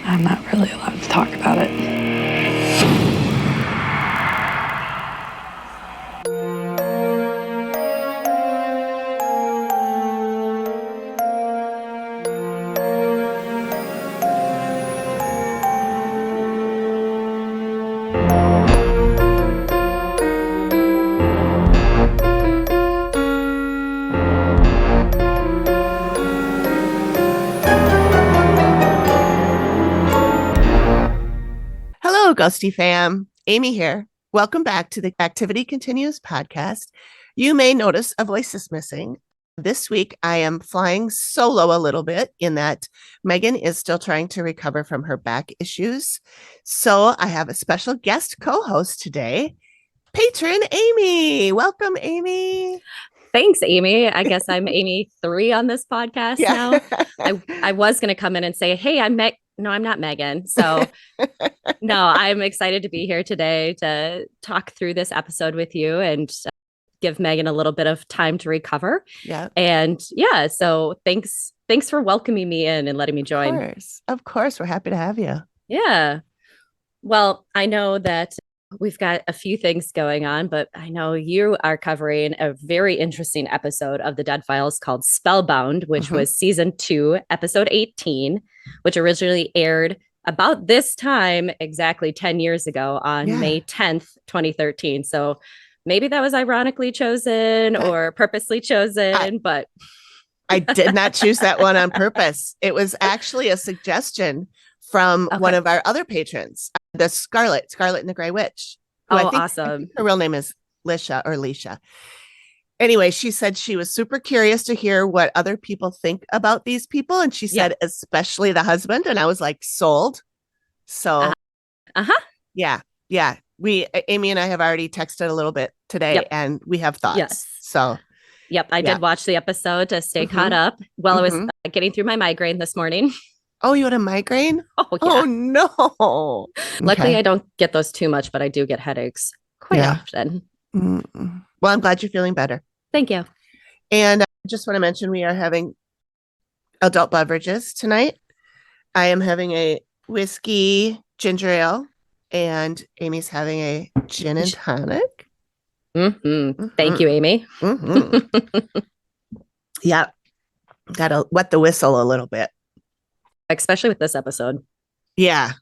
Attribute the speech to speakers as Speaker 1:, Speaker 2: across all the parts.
Speaker 1: I'm not really allowed to talk about it.
Speaker 2: Hello, Ghosty fam. Amy here. Welcome back to the Activity Continues podcast. You may notice a voice is missing. This week, I am flying solo a little bit in that Megan is still trying to recover from her back issues. So I have a special guest co-host today, Patron Amy. Welcome, Amy.
Speaker 3: Thanks, Amy. I guess I'm Amy 3 on this podcast now.
Speaker 2: Yeah.
Speaker 3: I was going to come in and say, hey, I'm Meg. No, I'm not Megan. So no, I'm excited to be here today to talk through this episode with you and give Megan a little bit of time to recover.
Speaker 2: Yeah.
Speaker 3: And yeah, so thanks for welcoming me in and letting me join.
Speaker 2: Of course. We're happy to have you.
Speaker 3: Yeah. Well, I know that we've got a few things going on, but I know you are covering a very interesting episode of the Dead Files called Spellbound, which was season 2, episode 18, which originally aired about this time exactly 10 years ago on May 10th, 2013. So maybe that was ironically chosen or purposely chosen, but
Speaker 2: I did not choose that one on purpose. It was actually a suggestion from one of our other patrons, the Scarlet and the Grey Witch.
Speaker 3: Awesome.
Speaker 2: I think her real name is Leisha. Anyway, she said she was super curious to hear what other people think about these people. And she said, especially the husband. And I was like, sold. So, yeah. Amy and I have already texted a little bit today and we have thoughts.
Speaker 3: Yes.
Speaker 2: So,
Speaker 3: I did watch the episode to stay caught up while I was getting through my migraine this morning.
Speaker 2: Oh, you had a migraine?
Speaker 3: Oh, yeah.
Speaker 2: Oh, no.
Speaker 3: Luckily, I don't get those too much, but I do get headaches quite often.
Speaker 2: Mm-mm. Well, I'm glad you're feeling better.
Speaker 3: Thank you.
Speaker 2: And I just want to mention we are having adult beverages tonight. I am having a whiskey ginger ale, and Amy's having a gin and tonic.
Speaker 3: Thank you, Amy.
Speaker 2: Yeah. Got to wet the whistle a little bit.
Speaker 3: Especially with this episode.
Speaker 2: Yeah.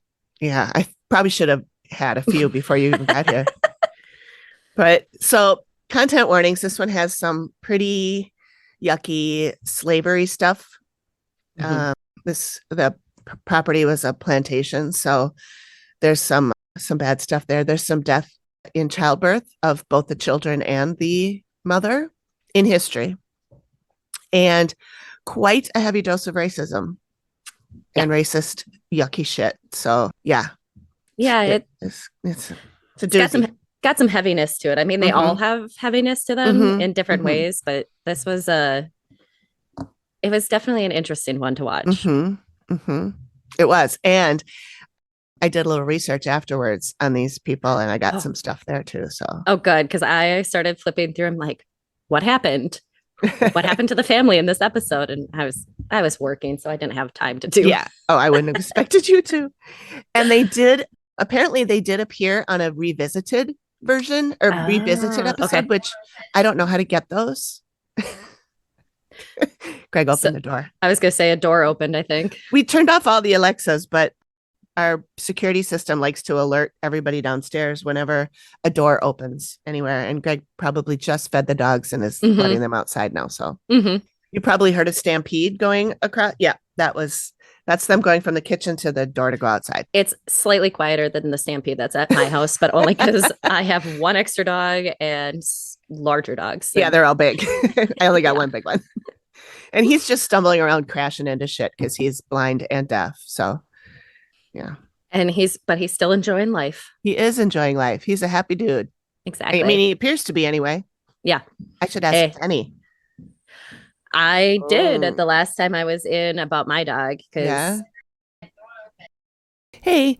Speaker 2: I probably should have had a few before you even got here. But so content warnings. This one has some pretty yucky slavery stuff. The property was a plantation, so there's some bad stuff there. There's some death in childbirth of both the children and the mother in history, and quite a heavy dose of racism and racist yucky shit. So it's a doozy.
Speaker 3: Got some heaviness to it. I mean, they all have heaviness to them in different ways, but this was it was definitely an interesting one to watch.
Speaker 2: It was. And I did a little research afterwards on these people and I got some stuff there too. So
Speaker 3: good, because I started flipping through. I'm like, what happened? What happened to the family in this episode? And I was working, so I didn't have time to do.
Speaker 2: Yeah. Oh, I wouldn't have expected you to. And apparently they did appear on a revisited version or revisited episode, which I don't know how to get those. Greg opened the door.
Speaker 3: I was going to say a door opened, I think.
Speaker 2: We turned off all the Alexas, but our security system likes to alert everybody downstairs whenever a door opens anywhere. And Greg probably just fed the dogs and is letting them outside now. So you probably heard a stampede going across. Yeah, that's them going from the kitchen to the door to go outside.
Speaker 3: It's slightly quieter than the stampede that's at my house, but only because I have one extra dog and larger dogs.
Speaker 2: Yeah, they're all big. I only got one big one. And he's just stumbling around crashing into shit because he's blind and deaf. So, yeah.
Speaker 3: And he's still enjoying life.
Speaker 2: He is enjoying life. He's a happy dude.
Speaker 3: Exactly.
Speaker 2: I mean, he appears to be anyway.
Speaker 3: Yeah.
Speaker 2: I should ask Penny.
Speaker 3: I did at the last time I was in about my dog.
Speaker 2: Yeah. Hey,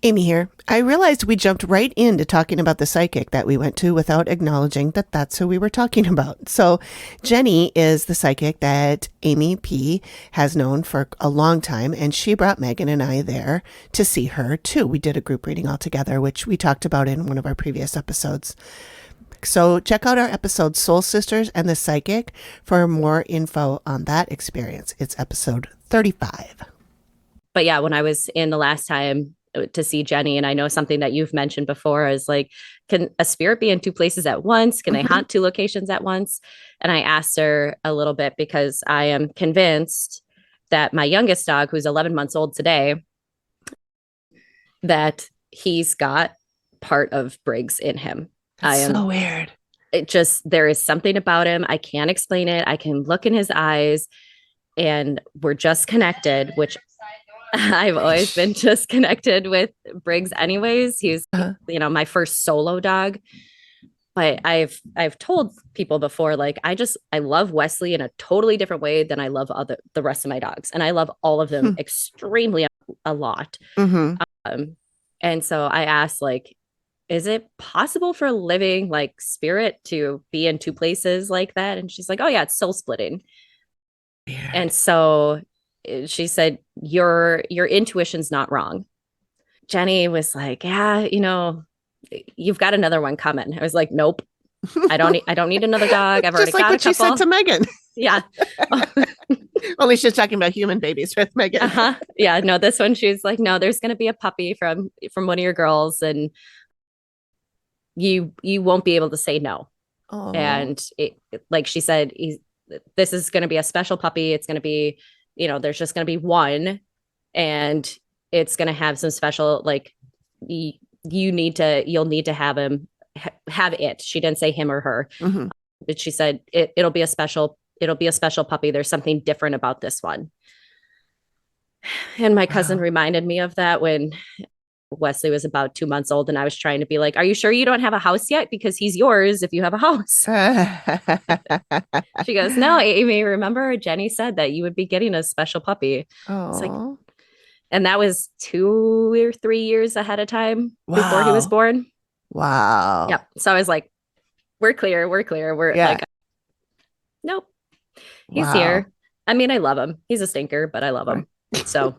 Speaker 2: Amy here. I realized we jumped right into talking about the psychic that we went to without acknowledging that that's who we were talking about. So, Jenny is the psychic that Amy P has known for a long time, and she brought Megan and I there to see her too. We did a group reading all together, which we talked about in one of our previous episodes. So, check out our episode Soul Sisters and the Psychic for more info on that experience. It's episode 35.
Speaker 3: But yeah, when I was in the last time to see Jenny, and I know something that you've mentioned before is like, can a spirit be in two places at once? Can they haunt two locations at once? And I asked her a little bit because I am convinced that my youngest dog, who's 11 months old today, that he's got part of Briggs in him.
Speaker 2: That's so weird.
Speaker 3: It just, there is something about him. I can't explain it. I can look in his eyes and we're just connected, which I've always been just connected with Briggs anyways. He's, my first solo dog. But I've told people before, like, I love Wesley in a totally different way than I love the rest of my dogs. And I love all of them extremely a lot. And so I asked, like, is it possible for a living like spirit to be in two places like that? And she's like, oh yeah, it's soul splitting. Weird. And so she said, your intuition's not wrong. Jenny was like, yeah, you've got another one coming. I was like, nope, I don't need another dog. I've already got a couple.
Speaker 2: Just like what she said to Megan.
Speaker 3: Yeah.
Speaker 2: Only she's talking about human babies with Megan.
Speaker 3: Yeah. No, this one, she's like, no, there's going to be a puppy from one of your girls and you won't be able to say no. Aww. And like she said, this is going to be a special puppy. It's going to be, there's just going to be one and it's going to have some special, like you'll need to have him have it. She didn't say him or her, but she said it'll be a special puppy. There's something different about this one. And my cousin reminded me of that when Wesley was about 2 months old and I was trying to be like, are you sure you don't have a house yet? Because he's yours if you have a house. She goes, no, Amy, remember Jenny said that you would be getting a special puppy. It's like, and that was 2 or 3 years ahead of time before he was born.
Speaker 2: Wow.
Speaker 3: Yep. So I was like, we're clear. We're like, nope, he's here. I mean, I love him. He's a stinker, but I love him. So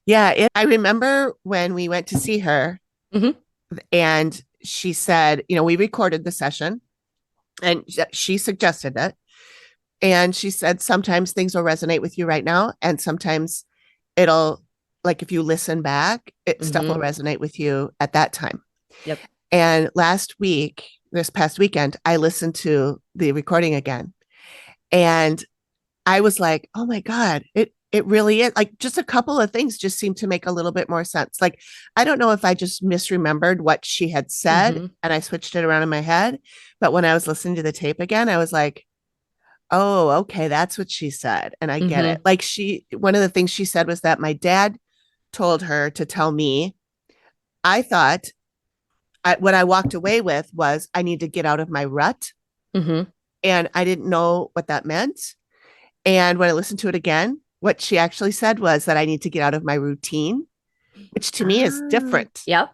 Speaker 2: yeah, I remember when we went to see her and she said, we recorded the session and she suggested it. And she said, sometimes things will resonate with you right now. And sometimes it'll, like, if you listen back, stuff will resonate with you at that time.
Speaker 3: Yep.
Speaker 2: And this past weekend, I listened to the recording again. And I was like, oh my God, it really is. Like, just a couple of things just seem to make a little bit more sense. Like, I don't know if I just misremembered what she had said and I switched it around in my head. But when I was listening to the tape again, I was like, oh, okay, that's what she said. And I get it. Like, one of the things she said was that my dad told her to tell me. I thought what I walked away with was I need to get out of my rut. And I didn't know what that meant. And when I listened to it again, what she actually said was that I need to get out of my routine, which to me is different.
Speaker 3: Yep.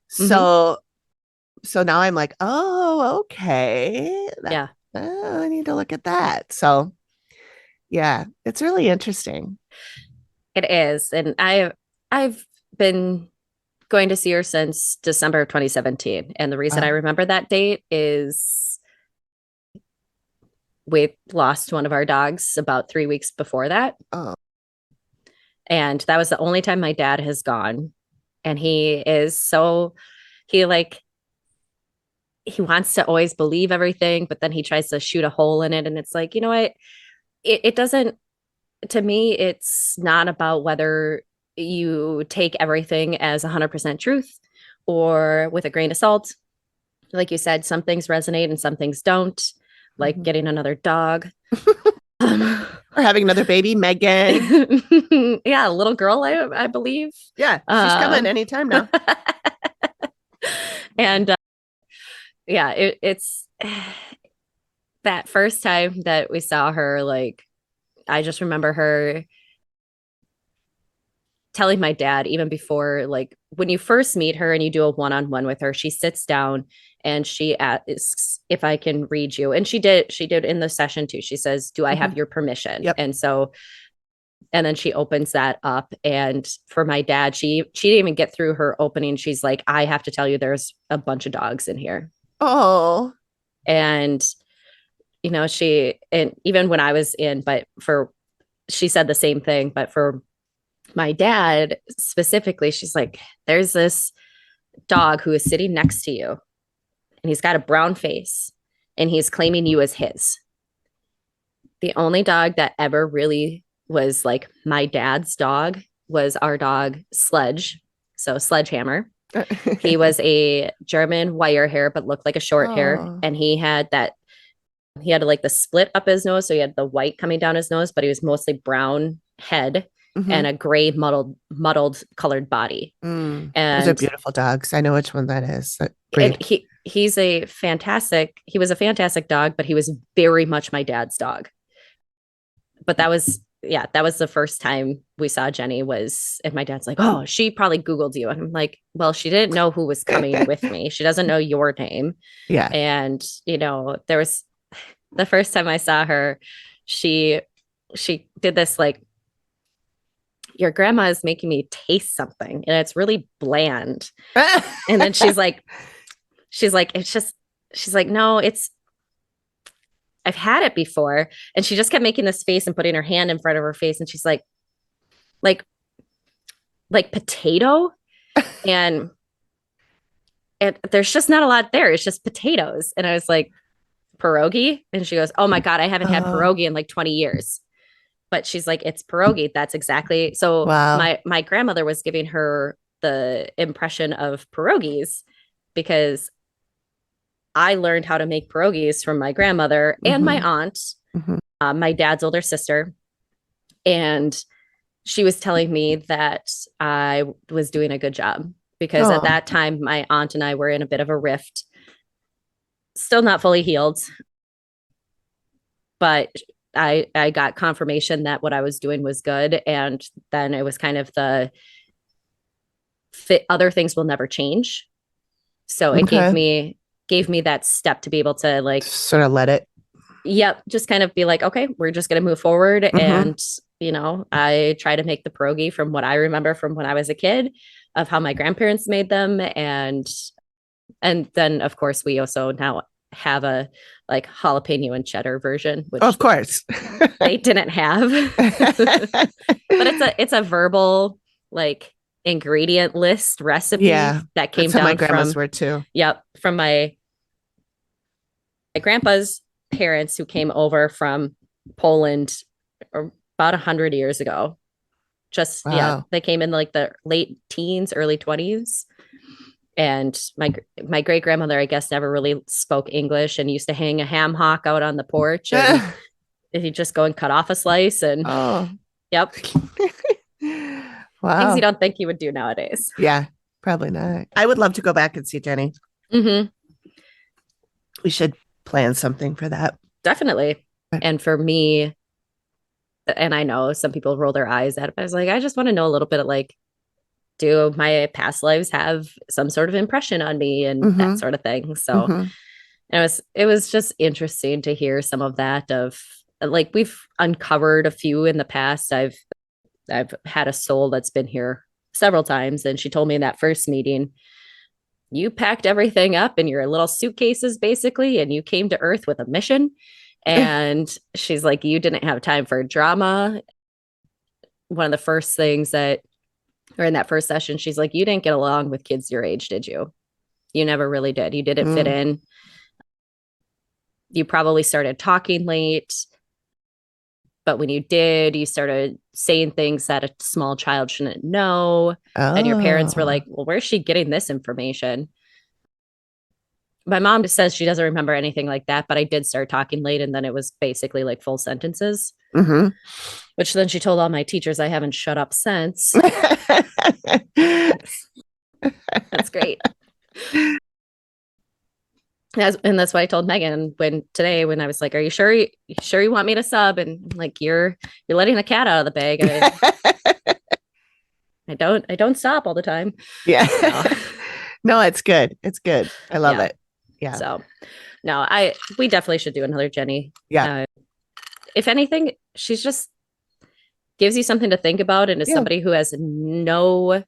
Speaker 2: So now I'm like, oh, okay.
Speaker 3: Yeah.
Speaker 2: I need to look at that. So yeah, it's really interesting.
Speaker 3: It is. And I've been going to see her since December of 2017. And the reason I remember that date is we lost one of our dogs about 3 weeks before that. And that was the only time my dad has gone. And he wants to always believe everything, but then he tries to shoot a hole in it. And it's like, you know what? It doesn't, to me, it's not about whether you take everything as 100% truth or with a grain of salt. Like you said, some things resonate and some things don't. Like getting another dog.
Speaker 2: Or having another baby, Megan.
Speaker 3: Yeah, a little girl, I believe.
Speaker 2: Yeah, she's coming anytime now.
Speaker 3: And it's that first time that we saw her, like, I just remember her telling my dad, even before, like when you first meet her and you do a one-on-one with her, she sits down and she asks if I can read you. And she did in the session too. She says, do I have your permission?
Speaker 2: Yep.
Speaker 3: And then she opens that up. And for my dad, she didn't even get through her opening. She's like, I have to tell you, there's a bunch of dogs in here.
Speaker 2: Oh.
Speaker 3: And, and even when I was in, she said the same thing, but for my dad specifically, she's like, there's this dog who is sitting next to you and he's got a brown face and he's claiming you as his. The only dog that ever really was like my dad's dog was our dog Sledge. So Sledgehammer. He was a German wire hair, but looked like a short hair. And he had like the split up his nose. So he had the white coming down his nose, but he was mostly brown head and a gray muddled colored body. And
Speaker 2: those are beautiful dogs. I know which one that is.
Speaker 3: And he was a fantastic dog, but he was very much my dad's dog. But that was the first time we saw Jenny and my dad's like, oh, she probably Googled you. And I'm like, well, she didn't know who was coming with me. She doesn't know your name.
Speaker 2: Yeah.
Speaker 3: And, there was the first time I saw her, she did this, like, your grandma is making me taste something and it's really bland. And then she's like, no, I've had it before. And she just kept making this face and putting her hand in front of her face. And she's like potato. and there's just not a lot there. It's just potatoes. And I was like, pierogi? And she goes, oh my God, I haven't had pierogi in like 20 years. But she's like, it's pierogi. That's exactly. So wow. My grandmother was giving her the impression of pierogies because I learned how to make pierogies from my grandmother and my aunt, my dad's older sister. And she was telling me that I was doing a good job because at that time, my aunt and I were in a bit of a rift, still not fully healed. But I got confirmation that what I was doing was good. And then it was kind of other things will never change. So it gave me that step to be able to like
Speaker 2: sort of let it.
Speaker 3: Yep. Just kind of be like, okay, we're just going to move forward. And, I try to make the pierogi from what I remember from when I was a kid of how my grandparents made them. And then of course we also now have a like jalapeno and cheddar version, which
Speaker 2: of course
Speaker 3: they didn't have, but it's a verbal like ingredient list recipe that came down
Speaker 2: my grandma's were too.
Speaker 3: Yep. From my grandpa's parents who came over from Poland about 100 years ago. They came in like the late teens, early 20s. And my great grandmother, I guess, never really spoke English and used to hang a ham hock out on the porch and he'd just go and cut off a slice and yep.
Speaker 2: Wow.
Speaker 3: Things you don't think you would do nowadays.
Speaker 2: Yeah, probably not. I would love to go back and see Jenny.
Speaker 3: Mm-hmm.
Speaker 2: We should plan something for that.
Speaker 3: Definitely. And for me, and I know some people roll their eyes at it, but I was like, I just want to know a little bit of like, do my past lives have some sort of impression on me and that sort of thing. So it was just interesting to hear some of that of like, we've uncovered a few in the past. I've had a soul that's been here several times. And she told me in that first meeting, you packed everything up in your little suitcases basically, and you came to Earth with a mission. And she's like, you didn't have time for drama. One of the first things or in that first session, she's like, you didn't get along with kids your age, did you? You never really did. You didn't fit in. You probably started talking late. But when you did, you started saying things that a small child shouldn't know. And your parents were like, well, where's she getting this information? My mom just says she doesn't remember anything like that, but I did start talking late. And then it was basically like full sentences, which then she told all my teachers I haven't shut up since. That's great. And that's why I told Megan when I was like, are you sure you want me to sub? And like, you're letting the cat out of the bag. I don't stop all the time.
Speaker 2: Yeah.
Speaker 3: So,
Speaker 2: No, it's good. It's good. I love it. Yeah.
Speaker 3: So no, we definitely should do another Jenny.
Speaker 2: Yeah.
Speaker 3: If anything, she's just gives you something to think about and is somebody who has no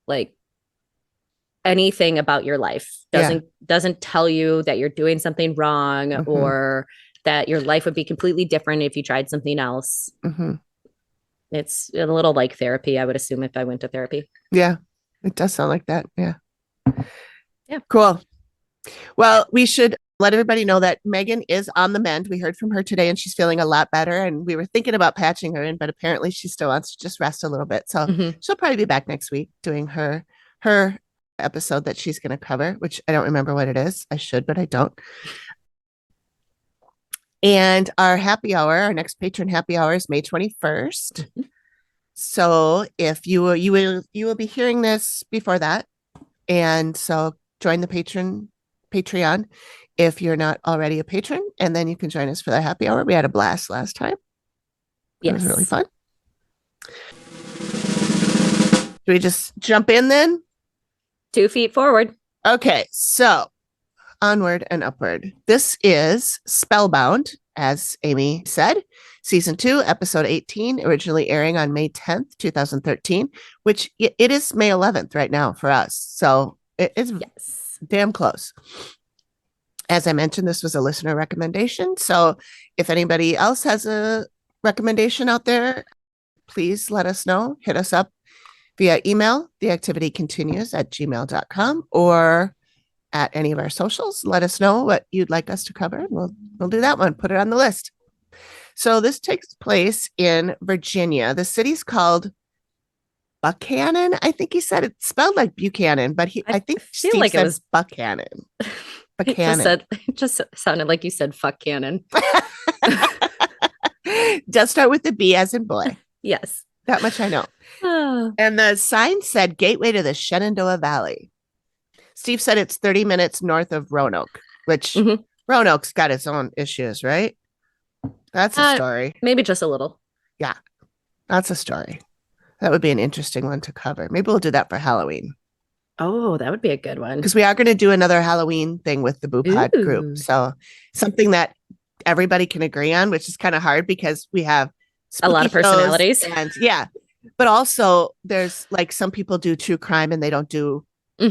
Speaker 3: like anything about your life. Doesn't tell you that you're doing something wrong or that your life would be completely different if you tried something else. It's a little like therapy, I would assume, if I went to therapy.
Speaker 2: Yeah, it does sound like that. Yeah.
Speaker 3: Yeah.
Speaker 2: Cool. Well, we should let everybody know that Megan is on the mend. We heard from her today and she's feeling a lot better. And we were thinking about patching her in, but apparently she still wants to just rest a little bit. So she'll probably be back next week doing her episode that she's going to cover, which I don't remember what it is. I should, but I don't. And our happy hour, our next patron happy hour is May 21st. So if you will be hearing this before that. And so join the Patreon if you're not already a patron, and then you can join us for the happy hour. We had a blast last time. It was really fun. Do we just jump in then?
Speaker 3: 2 feet forward.
Speaker 2: Okay, so onward and upward. This is Spellbound, as Amy said, season 2, episode 18, originally airing on May 10th, 2013, which it is May 11th right now for us. So it is damn close. As I mentioned, this was a listener recommendation. So if anybody else has a recommendation out there, please let us know. Hit us up via email, theactivitycontinues@gmail.com, or at any of our socials. Let us know what you'd like us to cover, and we'll do that one. Put it on the list. So this takes place in Virginia. The city's called Buchanan. I think he said it's spelled like Buchanan, but I think
Speaker 3: feel
Speaker 2: Steve
Speaker 3: like
Speaker 2: said
Speaker 3: it was
Speaker 2: Buchanan.
Speaker 3: Buchanan. It just sounded like you said fuck cannon.
Speaker 2: Does start with the B as in boy.
Speaker 3: Yes.
Speaker 2: That much I know. And the sign said Gateway to the Shenandoah Valley. Steve said it's 30 minutes north of Roanoke, which Roanoke's got its own issues, right? That's a story.
Speaker 3: Maybe just a little.
Speaker 2: Yeah, that's a story. That would be an interesting one to cover. Maybe we'll do that for Halloween.
Speaker 3: Oh, that would be a good one.
Speaker 2: Because we are going to do another Halloween thing with the Boo Pod group. So something that everybody can agree on, which is kind of hard because we have
Speaker 3: a lot of personalities.
Speaker 2: And but also there's like some people do true crime and they don't do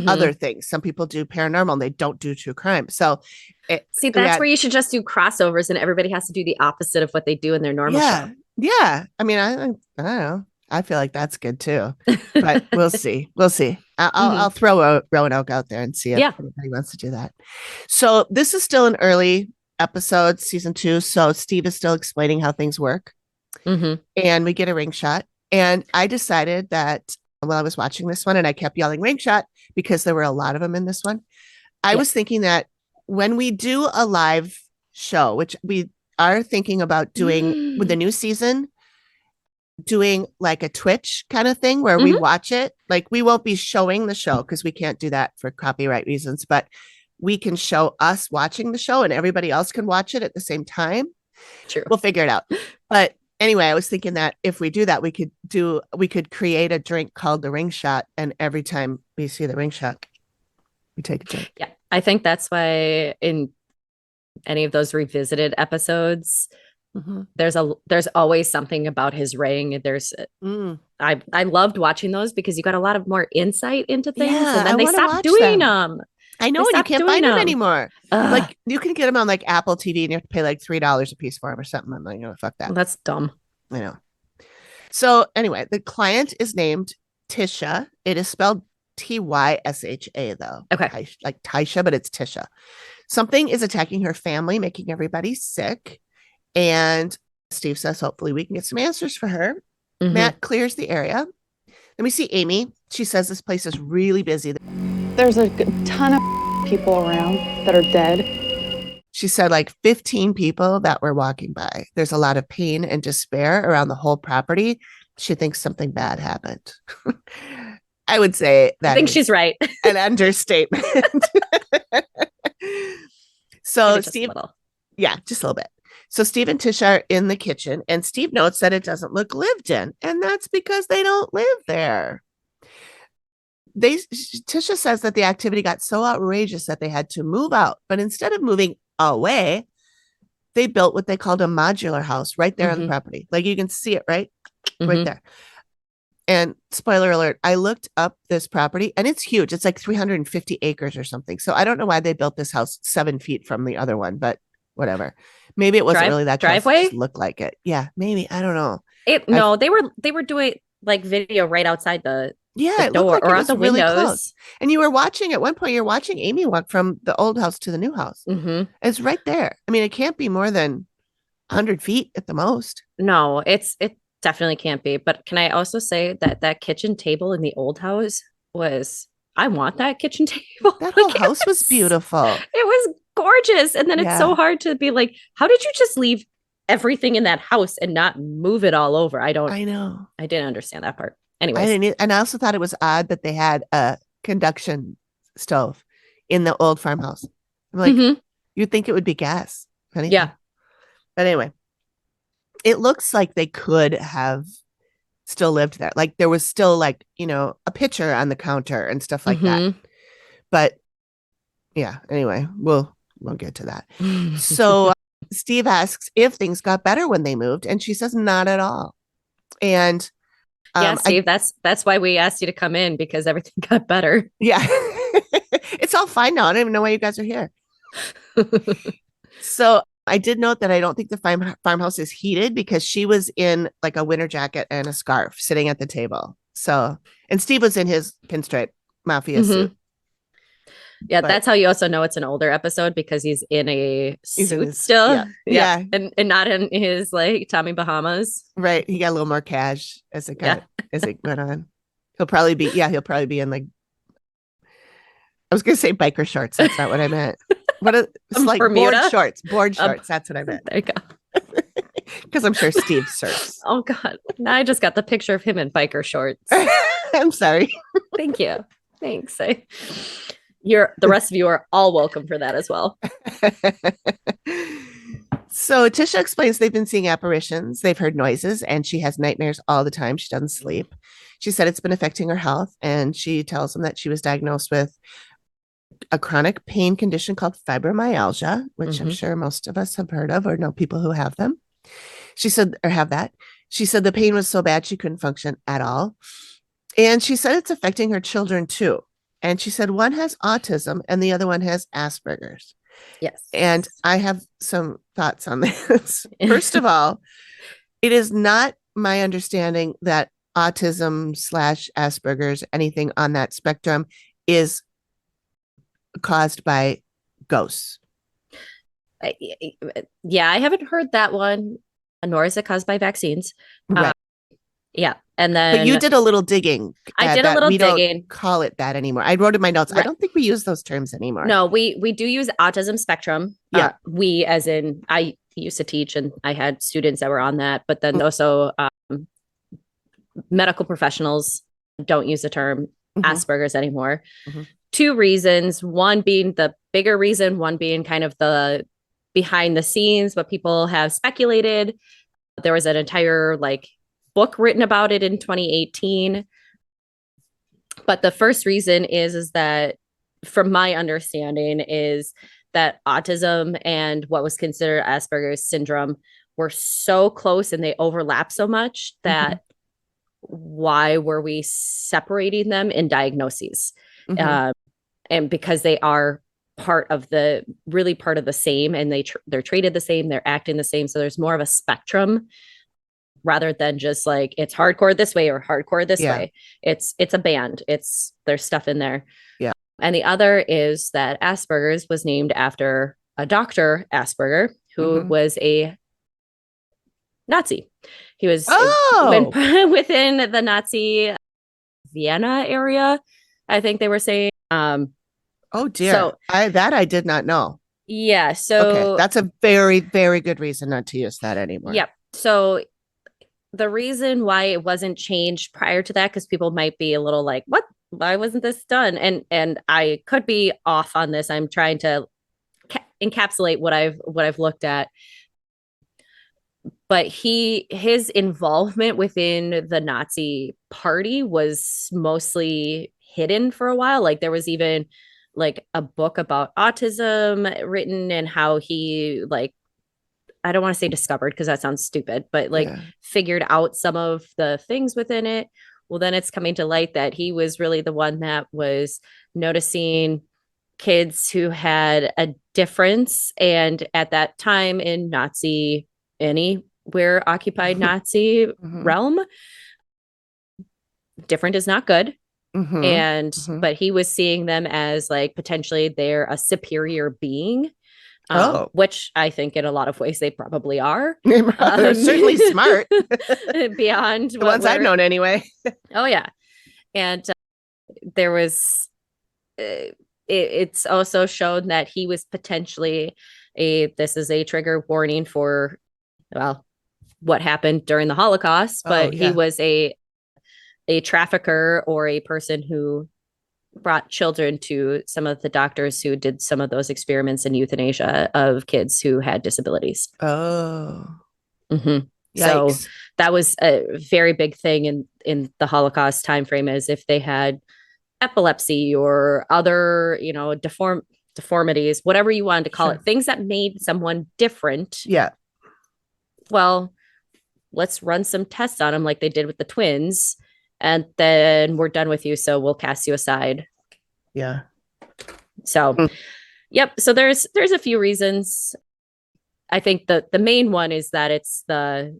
Speaker 2: other things. Some people do paranormal and they don't do true crime. So
Speaker 3: that's where you should just do crossovers and everybody has to do the opposite of what they do in their normal show.
Speaker 2: Yeah. I mean, I don't know. I feel like that's good too, but we'll see. We'll see. I'll throw a Roanoke out there and see if anybody wants to do that. So this is still an early episode, season 2. So Steve is still explaining how things work, and we get a ring shot. And I decided that while I was watching this one, and I kept yelling ring shot because there were a lot of them in this one. I was thinking that when we do a live show, which we are thinking about doing with the new season, doing like a Twitch kind of thing where we watch it. Like we won't be showing the show because we can't do that for copyright reasons, but we can show us watching the show and everybody else can watch it at the same time.
Speaker 3: True.
Speaker 2: We'll figure it out. But anyway, I was thinking that if we do that, we could create a drink called the ring shot. And every time we see the ring shot, we take a drink.
Speaker 3: Yeah. I think that's why in any of those revisited episodes, there's always something about his ring. I loved watching those because you got a lot of more insight into things, and then they stopped doing them.
Speaker 2: I know, and you can't find them anymore. Like you can get them on like Apple TV, and you have to pay like $3 a piece for them or something. I'm like, fuck that.
Speaker 3: Well, that's dumb.
Speaker 2: I know. So anyway, the client is named Tisha. It is spelled Tysha though.
Speaker 3: Okay,
Speaker 2: like Tisha, but it's Tisha. Something is attacking her family, making everybody sick. And Steve says, hopefully we can get some answers for her. Matt clears the area. Then we see Amy. She says this place is really busy.
Speaker 1: There's a ton of people around that are dead.
Speaker 2: She said like 15 people that were walking by. There's a lot of pain and despair around the whole property. She thinks something bad happened. I would say that
Speaker 3: I think she's right.
Speaker 2: An understatement. So Steve, just a little bit. So Steve and Tisha are in the kitchen, and Steve notes that it doesn't look lived in, and that's because they don't live there. Tisha says that the activity got so outrageous that they had to move out, but instead of moving away, they built what they called a modular house right there on the property. Like you can see it right there. And spoiler alert, I looked up this property and it's huge. It's like 350 acres or something. So I don't know why they built this house 7 feet from the other one, but whatever. Maybe it wasn't really that
Speaker 3: driveway.
Speaker 2: Close. It just looked like it. Yeah, maybe. I don't know.
Speaker 3: No, they were doing like video right outside the
Speaker 2: it
Speaker 3: door
Speaker 2: looked like
Speaker 3: or
Speaker 2: it
Speaker 3: out the
Speaker 2: really
Speaker 3: windows.
Speaker 2: Close. And you were watching at one point. You're watching Amy walk from the old house to the new house. It's right there. I mean, it can't be more than 100 feet at the most.
Speaker 3: No, it definitely can't be. But can I also say that kitchen table in the old house I want that kitchen table.
Speaker 2: That whole house was beautiful.
Speaker 3: It was gorgeous. And then it's so hard to be like, how did you just leave everything in that house and not move it all over? I know. I didn't understand that part. Anyways.
Speaker 2: And I also thought it was odd that they had a conduction stove in the old farmhouse. I'm like, you'd think it would be gas.
Speaker 3: Yeah.
Speaker 2: But anyway, it looks like they could have still lived there. Like there was still like, a pitcher on the counter and stuff like that. But yeah, anyway, we'll get to that. So Steve asks if things got better when they moved, and she says not at all. And
Speaker 3: Steve, that's why we asked you to come in, because everything got better.
Speaker 2: Yeah. It's all fine now. I don't even know why you guys are here. So I did note that I don't think the farmhouse is heated, because she was in like a winter jacket and a scarf sitting at the table. So, and Steve was in his pinstripe mafia suit.
Speaker 3: Yeah, that's how you also know it's an older episode, because he's in a suit still.
Speaker 2: Yeah.
Speaker 3: And not in his like Tommy Bahamas.
Speaker 2: Right. He got a little more cash as it went on. He'll probably be in like, I was going to say biker shorts. That's not what I meant. It's like
Speaker 3: Bermuda?
Speaker 2: board shorts. That's what I meant.
Speaker 3: There you go.
Speaker 2: Because I'm sure Steve surfs.
Speaker 3: Oh God. Now I just got the picture of him in biker shorts.
Speaker 2: I'm sorry.
Speaker 3: Thank you. Thanks. The rest of you are all welcome for that as well.
Speaker 2: So Tisha explains they've been seeing apparitions. They've heard noises, and she has nightmares all the time. She doesn't sleep. She said it's been affecting her health, and she tells them that she was diagnosed with a chronic pain condition called fibromyalgia, which I'm sure most of us have heard of or know people who have them. She said, or have that. She said the pain was so bad she couldn't function at all. And she said it's affecting her children too. And she said one has autism and the other one has Asperger's.
Speaker 3: Yes.
Speaker 2: And I have some thoughts on this. First of all, it is not my understanding that autism / Asperger's, anything on that spectrum, is caused by ghosts.
Speaker 3: Yeah, I haven't heard that one, nor is it caused by vaccines.
Speaker 2: Right.
Speaker 3: Yeah. And then,
Speaker 2: but you did a little digging.
Speaker 3: I did a little digging.
Speaker 2: Don't call it that anymore. I wrote in my notes. Right. I don't think we use those terms anymore.
Speaker 3: No, we do use autism spectrum.
Speaker 2: Yeah.
Speaker 3: We, as in, I used to teach and I had students that were on that, but then also medical professionals don't use the term Asperger's anymore. 2 reasons. One being the bigger reason, one being kind of the behind the scenes, what people have speculated. There was an entire book written about it in 2018. But the first reason is that, from my understanding, is that autism and what was considered Asperger's syndrome were so close and they overlap so much that why were we separating them in diagnoses? And because they are part of the same, and they're treated the same, they're acting the same. So there's more of a spectrum rather than just it's hardcore this way or hardcore this way. It's a band. There's stuff in there.
Speaker 2: Yeah.
Speaker 3: And the other is that Asperger's was named after a Dr. Asperger, who was a Nazi. He was within the Nazi Vienna area, I think they were saying.
Speaker 2: Oh dear. So, I did not know.
Speaker 3: Yeah. So
Speaker 2: that's a very, very good reason not to use that anymore.
Speaker 3: Yep. So the reason why it wasn't changed prior to that, because people might be a little like, what? Why wasn't this done? And I could be off on this. I'm trying to encapsulate what I've looked at. but his involvement within the Nazi party was mostly hidden for a while. Like there was even like a book about autism written, and how he, like, I don't want to say discovered because that sounds stupid, but like figured out some of the things within it. Well, then it's coming to light that he was really the one that was noticing kids who had a difference. And at that time in Nazi, anywhere occupied Nazi realm, different is not good. And but he was seeing them as like potentially they're a superior being, which I think in a lot of ways they probably are.
Speaker 2: They're certainly smart
Speaker 3: beyond
Speaker 2: the ones I've known anyway.
Speaker 3: Oh yeah. And there was it's also shown that he was potentially this is a trigger warning for, well, what happened during the Holocaust, but he was a trafficker or a person who brought children to some of the doctors who did some of those experiments in euthanasia of kids who had disabilities.
Speaker 2: Oh.
Speaker 3: So that was a very big thing in the Holocaust timeframe, as if they had epilepsy or other, deformities, whatever you wanted to call it, things that made someone different.
Speaker 2: Yeah.
Speaker 3: Well, let's run some tests on them like they did with the twins, and then we're done with you, so we'll cast you aside.
Speaker 2: Yeah.
Speaker 3: So, yep. So there's a few reasons. I think the main one is that it's the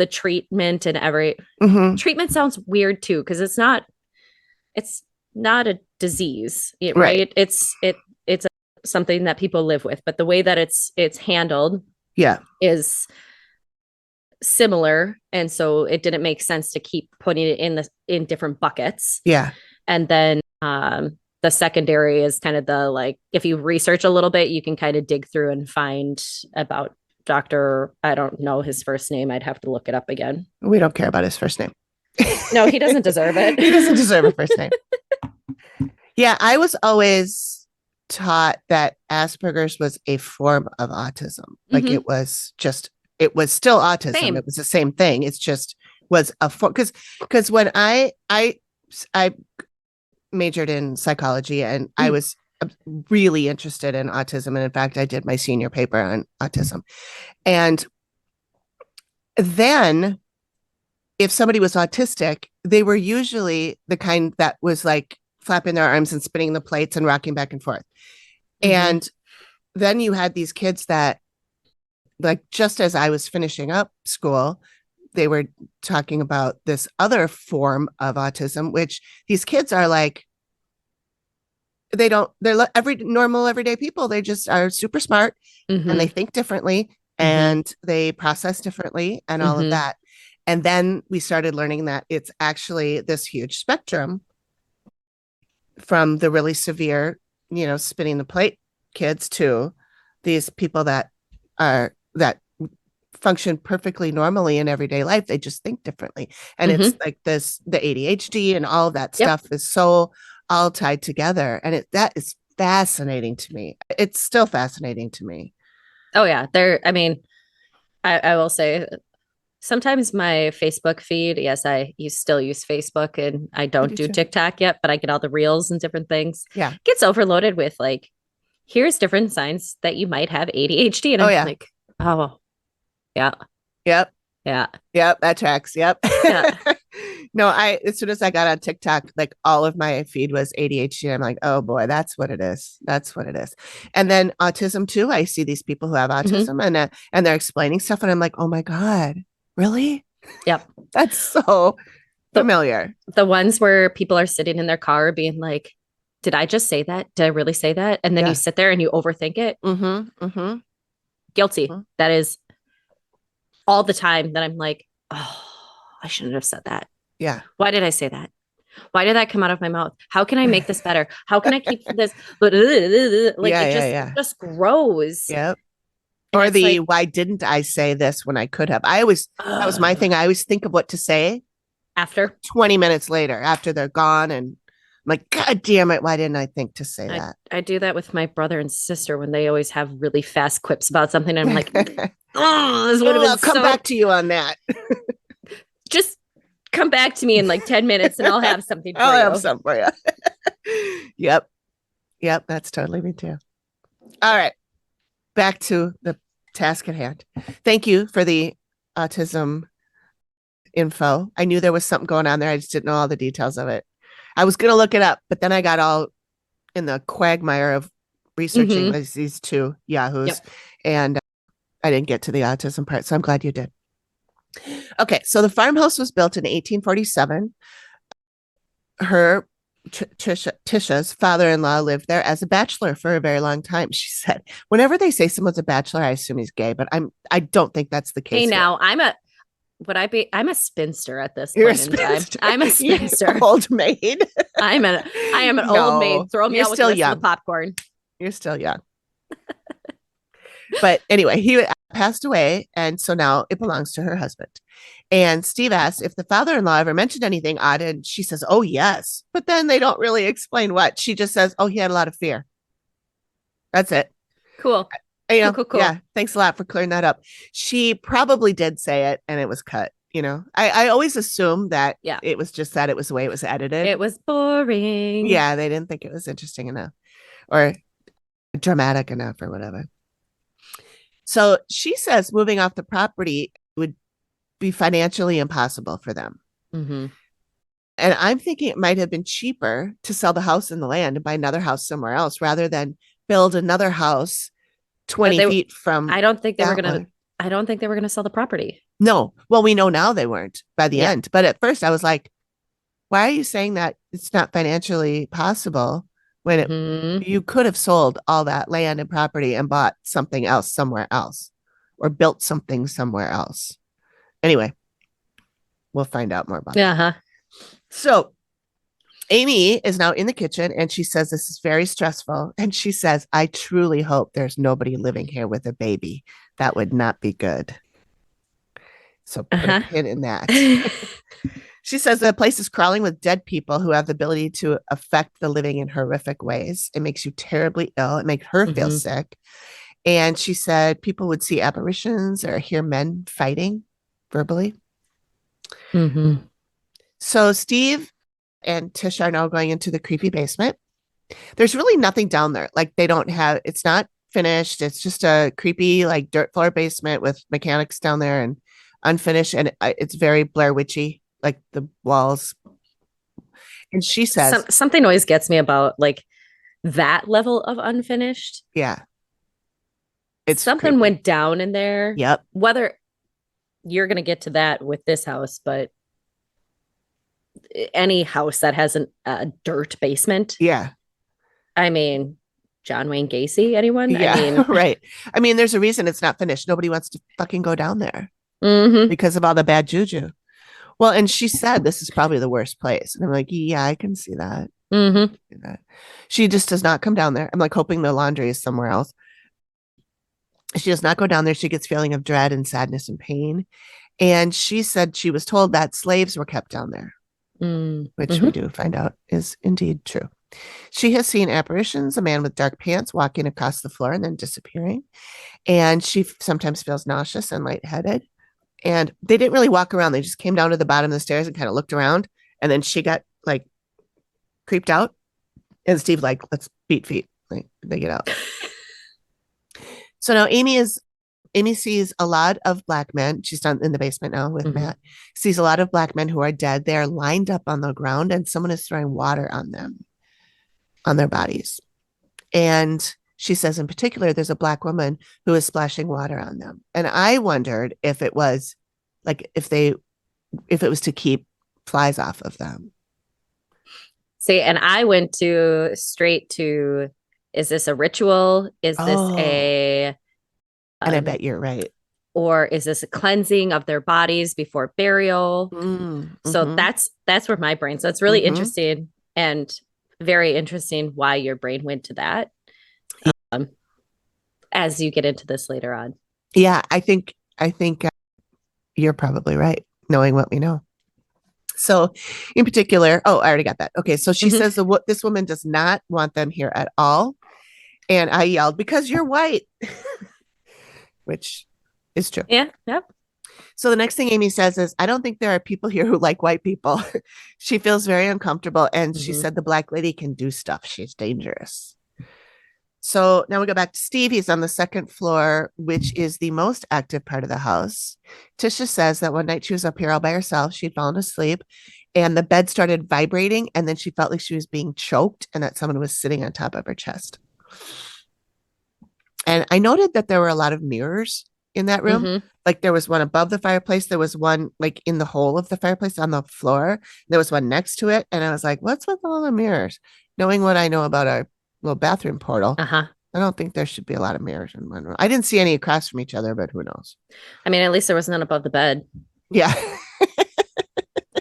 Speaker 3: treatment, and every treatment sounds weird too, because it's not a disease, right? It's something that people live with, but the way that it's handled is similar, and so it didn't make sense to keep putting it in different buckets. And then the secondary is kind of the, like, if you research a little bit, you can kind of dig through and find about Dr. I don't know his first name, I'd have to look it up again.
Speaker 2: We don't care about his first name.
Speaker 3: No, he doesn't deserve it.
Speaker 2: He doesn't deserve a first name. Yeah, I was always taught that Asperger's was a form of autism. Like it was still autism. Same. It was the same thing. It's just was a form, because when I majored in psychology, and I was really interested in autism. And in fact, I did my senior paper on autism. And then if somebody was autistic, they were usually the kind that was like flapping their arms and spinning the plates and rocking back and forth. And then you had these kids that, like, just as I was finishing up school, they were talking about this other form of autism, which these kids are like, they're normal everyday people. They just are super smart and they think differently and they process differently and all of that. And then we started learning that it's actually this huge spectrum from the really severe, spinning the plate kids to these people that function perfectly normally in everyday life. They just think differently. And it's like the ADHD and all of that stuff is so all tied together. And that is fascinating to me. It's still fascinating to me.
Speaker 3: Oh yeah. I will say sometimes my Facebook feed, yes, you still use Facebook, and I don't do TikTok yet, but I get all the reels and different things.
Speaker 2: Yeah.
Speaker 3: Gets overloaded with like, here's different signs that you might have ADHD. And I'm like, oh, yeah.
Speaker 2: Yep.
Speaker 3: Yeah.
Speaker 2: Yep. That tracks. Yep.
Speaker 3: Yeah.
Speaker 2: No, as soon as I got on TikTok, like all of my feed was ADHD. I'm like, oh boy, that's what it is. That's what it is. And then autism too. I see these people who have autism and they're explaining stuff. And I'm like, oh my God, really?
Speaker 3: Yep.
Speaker 2: That's so familiar.
Speaker 3: The ones where people are sitting in their car being like, did I just say that? Did I really say that? And then you sit there and you overthink it. Guilty. That is all the time that I'm like, oh, I shouldn't have said that.
Speaker 2: Yeah.
Speaker 3: Why did I say that? Why did that come out of my mouth? How can I make this better? How can I keep this? But it just grows.
Speaker 2: Yep. Or why didn't I say this when I could have? That was my thing. I always think of what to say
Speaker 3: after
Speaker 2: 20 minutes later, after they're gone and like, God damn it. Why didn't I think to say that?
Speaker 3: I do that with my brother and sister when they always have really fast quips about something. And I'm like, oh, this would have been
Speaker 2: I'll come back to you on that.
Speaker 3: Just come back to me in like 10 minutes and I'll have something for you.
Speaker 2: I'll have something for you. Yep. That's totally me too. All right. Back to the task at hand. Thank you for the autism info. I knew there was something going on there. I just didn't know all the details of it. I was going to look it up, but then I got all in the quagmire of researching these two yahoos, and I didn't get to the autism part. So I'm glad you did. Okay. So the farmhouse was built in 1847. Her Tisha's father-in-law lived there as a bachelor for a very long time. She said, whenever they say someone's a bachelor, I assume he's gay, but I don't think that's the case.
Speaker 3: Hey, now I'm a spinster at this point in time. I'm a spinster.
Speaker 2: You're old maid.
Speaker 3: I am an old maid. Throw me out with the rest of the popcorn.
Speaker 2: You're still young. But anyway, he passed away, and so now it belongs to her husband. And Steve asked if the father-in-law ever mentioned anything odd, and she says, oh, yes. But then they don't really explain what. She just says, oh, he had a lot of fear. That's it.
Speaker 3: Cool.
Speaker 2: Cool. Yeah. Thanks a lot for clearing that up. She probably did say it, and it was cut. I always assume that it was just that it was the way it was edited.
Speaker 3: It was boring.
Speaker 2: Yeah, they didn't think it was interesting enough or dramatic enough or whatever. So she says moving off the property would be financially impossible for them.
Speaker 3: Mm-hmm.
Speaker 2: And I'm thinking it might have been cheaper to sell the house and the land and buy another house somewhere else rather than build another house 20 feet from.
Speaker 3: I don't think they were going to sell the property.
Speaker 2: No. Well, we know now they weren't by the end. But at first I was like, why are you saying that it's not financially possible when you could have sold all that land and property and bought something else somewhere else or built something somewhere else? Anyway, we'll find out more about that. So Amy is now in the kitchen and she says this is very stressful. And she says, I truly hope there's nobody living here with a baby. That would not be good. So put a pin in that. She says the place is crawling with dead people who have the ability to affect the living in horrific ways. It makes you terribly ill. It makes her feel sick. And she said people would see apparitions or hear men fighting verbally. So Steve and Tish are now going into the creepy basement. There's really nothing down there. Like it's not finished. It's just a creepy, like dirt floor basement with mechanics down there and unfinished. And it's very Blair Witchy, like the walls. And she says
Speaker 3: something always gets me about like that level of unfinished.
Speaker 2: Yeah.
Speaker 3: It's something creepy. Went down in there.
Speaker 2: Yep.
Speaker 3: Whether you're going to get to that with this house, but any house that has a dirt basement.
Speaker 2: Yeah.
Speaker 3: I mean, John Wayne Gacy, anyone?
Speaker 2: Yeah,
Speaker 3: I mean,
Speaker 2: right. I mean, there's a reason it's not finished. Nobody wants to fucking go down there because of all the bad juju. Well, and she said this is probably the worst place. And I'm like, yeah, I can see that. She just does not come down there. I'm like hoping the laundry is somewhere else. She does not go down there. She gets feeling of dread and sadness and pain. And she said she was told that slaves were kept down there, which we do find out is indeed true. She has seen apparitions, a man with dark pants walking across the floor and then disappearing. And she sometimes feels nauseous and lightheaded. And they didn't really walk around. They just came down to the bottom of the stairs and kind of looked around. And then she got like creeped out. And Steve like, let's beat feet. Like they get out. So now Amy sees a lot of black men. She's down in the basement now with Matt. Sees a lot of black men who are dead. They are lined up on the ground and someone is throwing water on them, on their bodies. And she says in particular, there's a black woman who is splashing water on them. And I wondered if it was like, if it was to keep flies off of them.
Speaker 3: See, and I went straight to, is this a ritual? Is this and
Speaker 2: I bet you're right.
Speaker 3: Or is this a cleansing of their bodies before burial? So that's where my brain. So it's really interesting and very interesting why your brain went to that. As you get into this later on.
Speaker 2: Yeah, I think you're probably right, knowing what we know. So in particular, I already got that. Okay. So she
Speaker 3: Mhm.
Speaker 2: says this woman does not want them here at all. And I yelled, because you're white, which is true.
Speaker 3: Yeah. Yep.
Speaker 2: So the next thing Amy says is, I don't think there are people here who like white people. She feels very uncomfortable. And she
Speaker 3: Mhm.
Speaker 2: said the black lady can do stuff. She's dangerous. So now we go back to Steve. He's on the second floor, which is the most active part of the house. Tisha says that one night she was up here all by herself. She'd fallen asleep and the bed started vibrating. And then she felt like she was being choked and that someone was sitting on top of her chest. And I noted that there were a lot of mirrors in that room.
Speaker 3: Mhm.
Speaker 2: Like there was one above the fireplace. There was one like in the hole of the fireplace on the floor. There was one next to it. And I was like, what's with all the mirrors? Knowing what I know about our little bathroom portal,
Speaker 3: Uh-huh.
Speaker 2: I don't think there should be a lot of mirrors in one room. I didn't see any across from each other, but who knows?
Speaker 3: I mean, at least there was none above the bed.
Speaker 2: Yeah.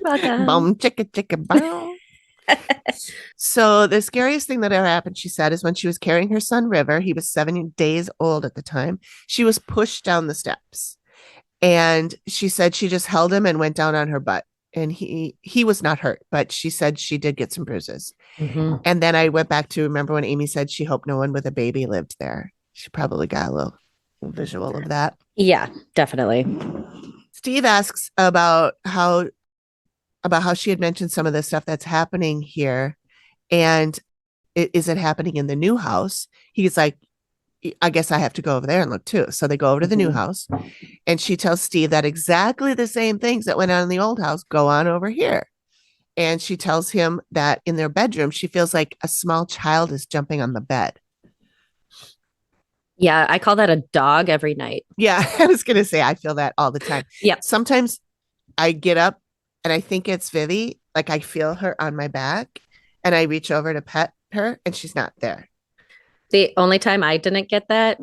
Speaker 3: Welcome.
Speaker 2: Boom, chicka, chicka, boom. So the scariest thing that ever happened, she said, is when she was carrying her son River. He was 7 days old at the time. She was pushed down the steps. And she said she just held him and went down on her butt. And he was not hurt, but she said she did get some bruises.
Speaker 3: Mhm.
Speaker 2: And then I went back to remember when Amy said she hoped no one with a baby lived there. She probably got a little visual of that.
Speaker 3: Yeah, definitely.
Speaker 2: Steve asks about how she had mentioned some of the stuff that's happening here. And is it happening in the new house? He's like, I guess I have to go over there and look too. So they go over to the new house and she tells Steve that exactly the same things that went on in the old house go on over here. And she tells him that in their bedroom, she feels like a small child is jumping on the bed.
Speaker 3: Yeah, I call that a dog every night.
Speaker 2: Yeah, I was going to say, I feel that all the time.
Speaker 3: Yep.
Speaker 2: Sometimes I get up and I think it's Vivi. Like I feel her on my back and I reach over to pet her and she's not there.
Speaker 3: The only time I didn't get that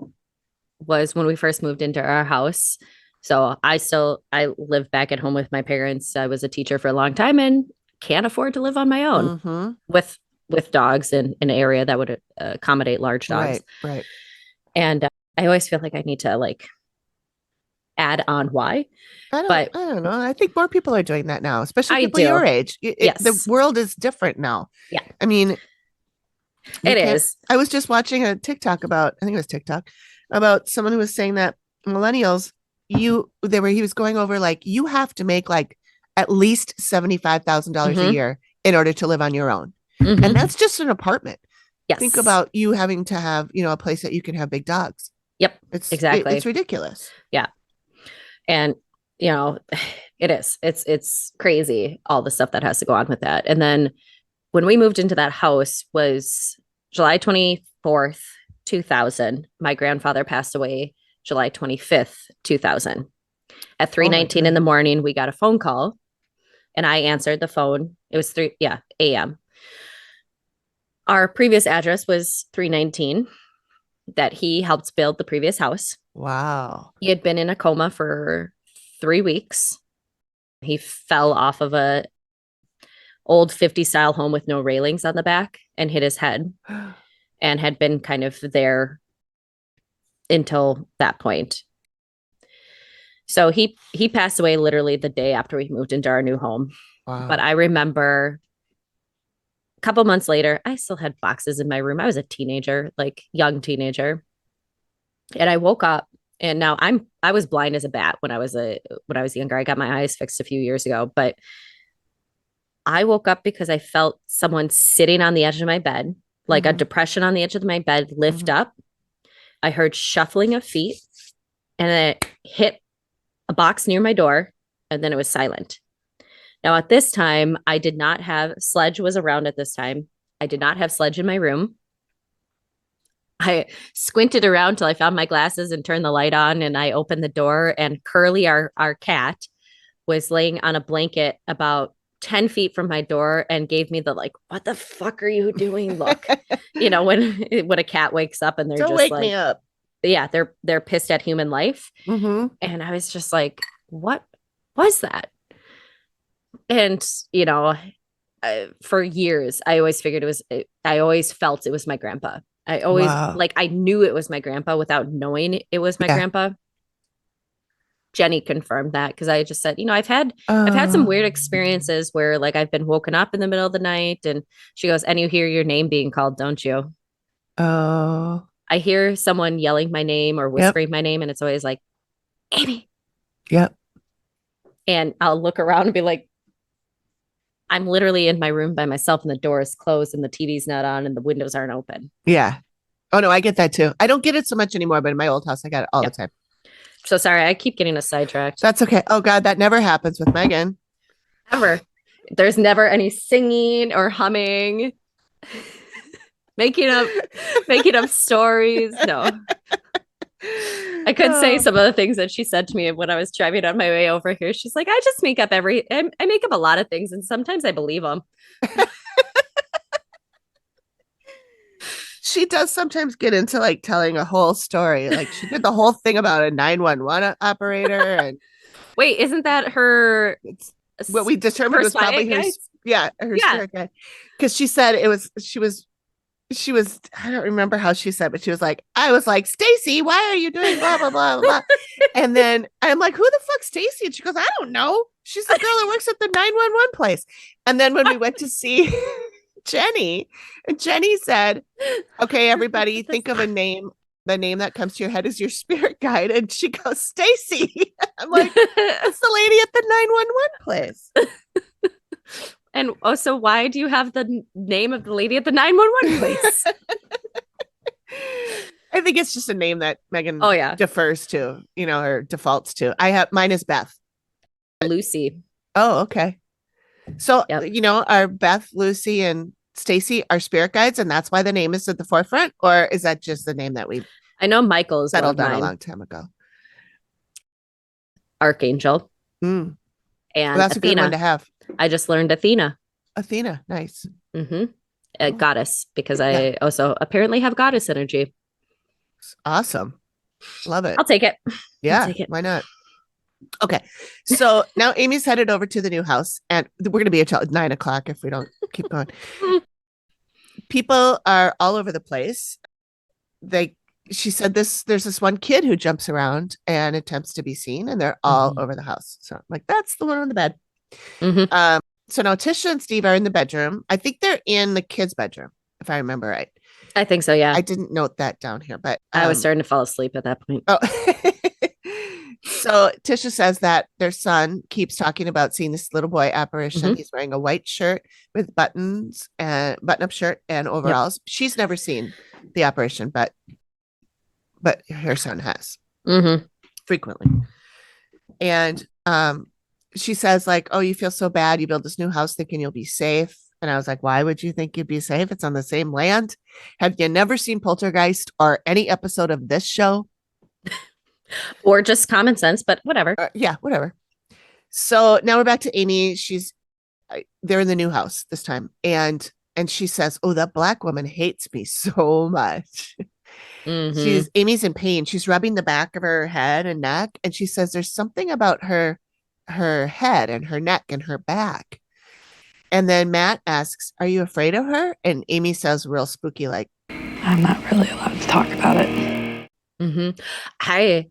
Speaker 3: was when we first moved into our house. So I live back at home with my parents. I was a teacher for a long time and can't afford to live on my own
Speaker 2: Mm-hmm.
Speaker 3: with dogs in an area that would accommodate large dogs.
Speaker 2: Right.
Speaker 3: And I always feel like I need to like add on why.
Speaker 2: I don't know. I think more people are doing that now, especially people your age.
Speaker 3: Yes.
Speaker 2: The world is different now.
Speaker 3: Yeah.
Speaker 2: I mean,
Speaker 3: it is.
Speaker 2: I was just watching a TikTok I think it was TikTok, about someone who was saying that millennials, he was going over like, you have to make like at least $75,000 a year in order to live on your own.
Speaker 3: Mm-hmm.
Speaker 2: And that's just an apartment.
Speaker 3: Yes.
Speaker 2: Think about you having to have, a place that you can have big dogs.
Speaker 3: Yep.
Speaker 2: Exactly. It's ridiculous.
Speaker 3: Yeah. And, it is. It's crazy, all the stuff that has to go on with that. And then when we moved into that house was July 24th, 2000. My grandfather passed away July 25th, 2000. At 3:19 in the morning, we got a phone call and I answered the phone. It was 3 a.m. Our previous address was 319 that he helped build the previous house.
Speaker 2: Wow.
Speaker 3: He had been in a coma for 3 weeks. He fell off of a old 50s style home with no railings on the back and hit his head and had been kind of there until that point. So he passed away literally the day after we moved into our new home.
Speaker 2: Wow.
Speaker 3: But I remember a couple months later, I still had boxes in my room. I was a teenager, like young teenager. And I woke up and now I was blind as a bat when I was younger. I got my eyes fixed a few years ago, but I woke up because I felt someone sitting on the edge of my bed, like a depression on the edge of my bed lift up. I heard shuffling of feet and it hit a box near my door and then it was silent. Now at this time, I did not have Sledge was around at this time. I did not have Sledge in my room. I squinted around till I found my glasses and turned the light on and I opened the door and Curly, our cat, was laying on a blanket about 10 feet from my door and gave me the like, what the fuck are you doing? Look, when a cat wakes up and they're
Speaker 2: Don't
Speaker 3: just
Speaker 2: wake
Speaker 3: like,
Speaker 2: me up.
Speaker 3: Yeah, they're pissed at human life.
Speaker 2: Mm-hmm.
Speaker 3: And I was just like, what was that? And, for years, I always figured I always felt it was my grandpa. I always I knew it was my grandpa without knowing it was my grandpa. Jenny confirmed that because I just said, I've had some weird experiences where like I've been woken up in the middle of the night, and she goes, and you hear your name being called, don't you?
Speaker 2: Oh.
Speaker 3: I hear someone yelling my name or whispering my name, and it's always like, Amy.
Speaker 2: Yep.
Speaker 3: And I'll look around and be like, I'm literally in my room by myself, and the door is closed and the TV's not on and the windows aren't open.
Speaker 2: Yeah. Oh no, I get that too. I don't get it so much anymore, but in my old house, I got it all the time.
Speaker 3: So sorry, I keep getting us sidetracked.
Speaker 2: That's okay. Oh God, that never happens with Megan.
Speaker 3: Ever. There's never any singing or humming. making up stories. No. I could say some of the things that she said to me when I was driving on my way over here. She's like, I just make up I make up a lot of things, and sometimes I believe them.
Speaker 2: She does sometimes get into like telling a whole story. Like she did the whole thing about a 911 operator. And
Speaker 3: wait, isn't that her?
Speaker 2: What we determined was probably her. Her spirit guide. Because she said she was, I don't remember how she said, but she was like, I was like, Stacy, why are you doing blah, blah, blah, blah. And then I'm like, who the fuck's Stacy? And she goes, I don't know. She's the girl that works at the 911 place. And then when we went to see Jenny, and Jenny said, okay, everybody think of a name. The name that comes to your head is your spirit guide. And she goes, Stacy. I'm like, that's the lady at the 911 place.
Speaker 3: And also, why do you have the name of the lady at the 911 place?
Speaker 2: I think it's just a name that Megan defers to, or defaults to. Mine is Beth.
Speaker 3: Lucy.
Speaker 2: Oh, okay. So, are Beth, Lucy, and Stacy are spirit guides, and that's why the name is at the forefront? Or is that just the name that
Speaker 3: I know Michael is
Speaker 2: settled on a long time ago?
Speaker 3: Archangel.
Speaker 2: And
Speaker 3: that's
Speaker 2: Athena. A good one to have.
Speaker 3: I just learned Athena.
Speaker 2: Athena, nice.
Speaker 3: A goddess, because I also apparently have goddess energy.
Speaker 2: Awesome. Love it.
Speaker 3: I'll take it.
Speaker 2: Yeah, why not? Okay, so now Amy's headed over to the new house, and we're going to be until 9 o'clock if we don't keep going. People are all over the place. She said there's this one kid who jumps around and attempts to be seen, and they're all over the house. So I'm like, that's the one on the bed. So now Tisha and Steve are in the bedroom. I think they're in the kids' bedroom, if I remember right.
Speaker 3: I think so, yeah.
Speaker 2: I didn't note that down here, but
Speaker 3: I was starting to fall asleep at that point.
Speaker 2: Oh. So Tisha says that their son keeps talking about seeing this little boy apparition. He's wearing a white shirt with buttons and button-up shirt and overalls. Yep. She's never seen the apparition, but her son has frequently. And she says like, oh, you feel so bad. You build this new house thinking you'll be safe. And I was like, why would you think you'd be safe? It's on the same land. Have you never seen Poltergeist or any episode of this show?
Speaker 3: Or just common sense, but whatever.
Speaker 2: Yeah, whatever. So now we're back to Amy. They're in the new house this time. And she says, oh, that black woman hates me so much. Amy's in pain. She's rubbing the back of her head and neck. And she says there's something about her head and her neck and her back. And then Matt asks, are you afraid of her? And Amy says real spooky, like,
Speaker 1: I'm not really allowed to talk about it.
Speaker 3: I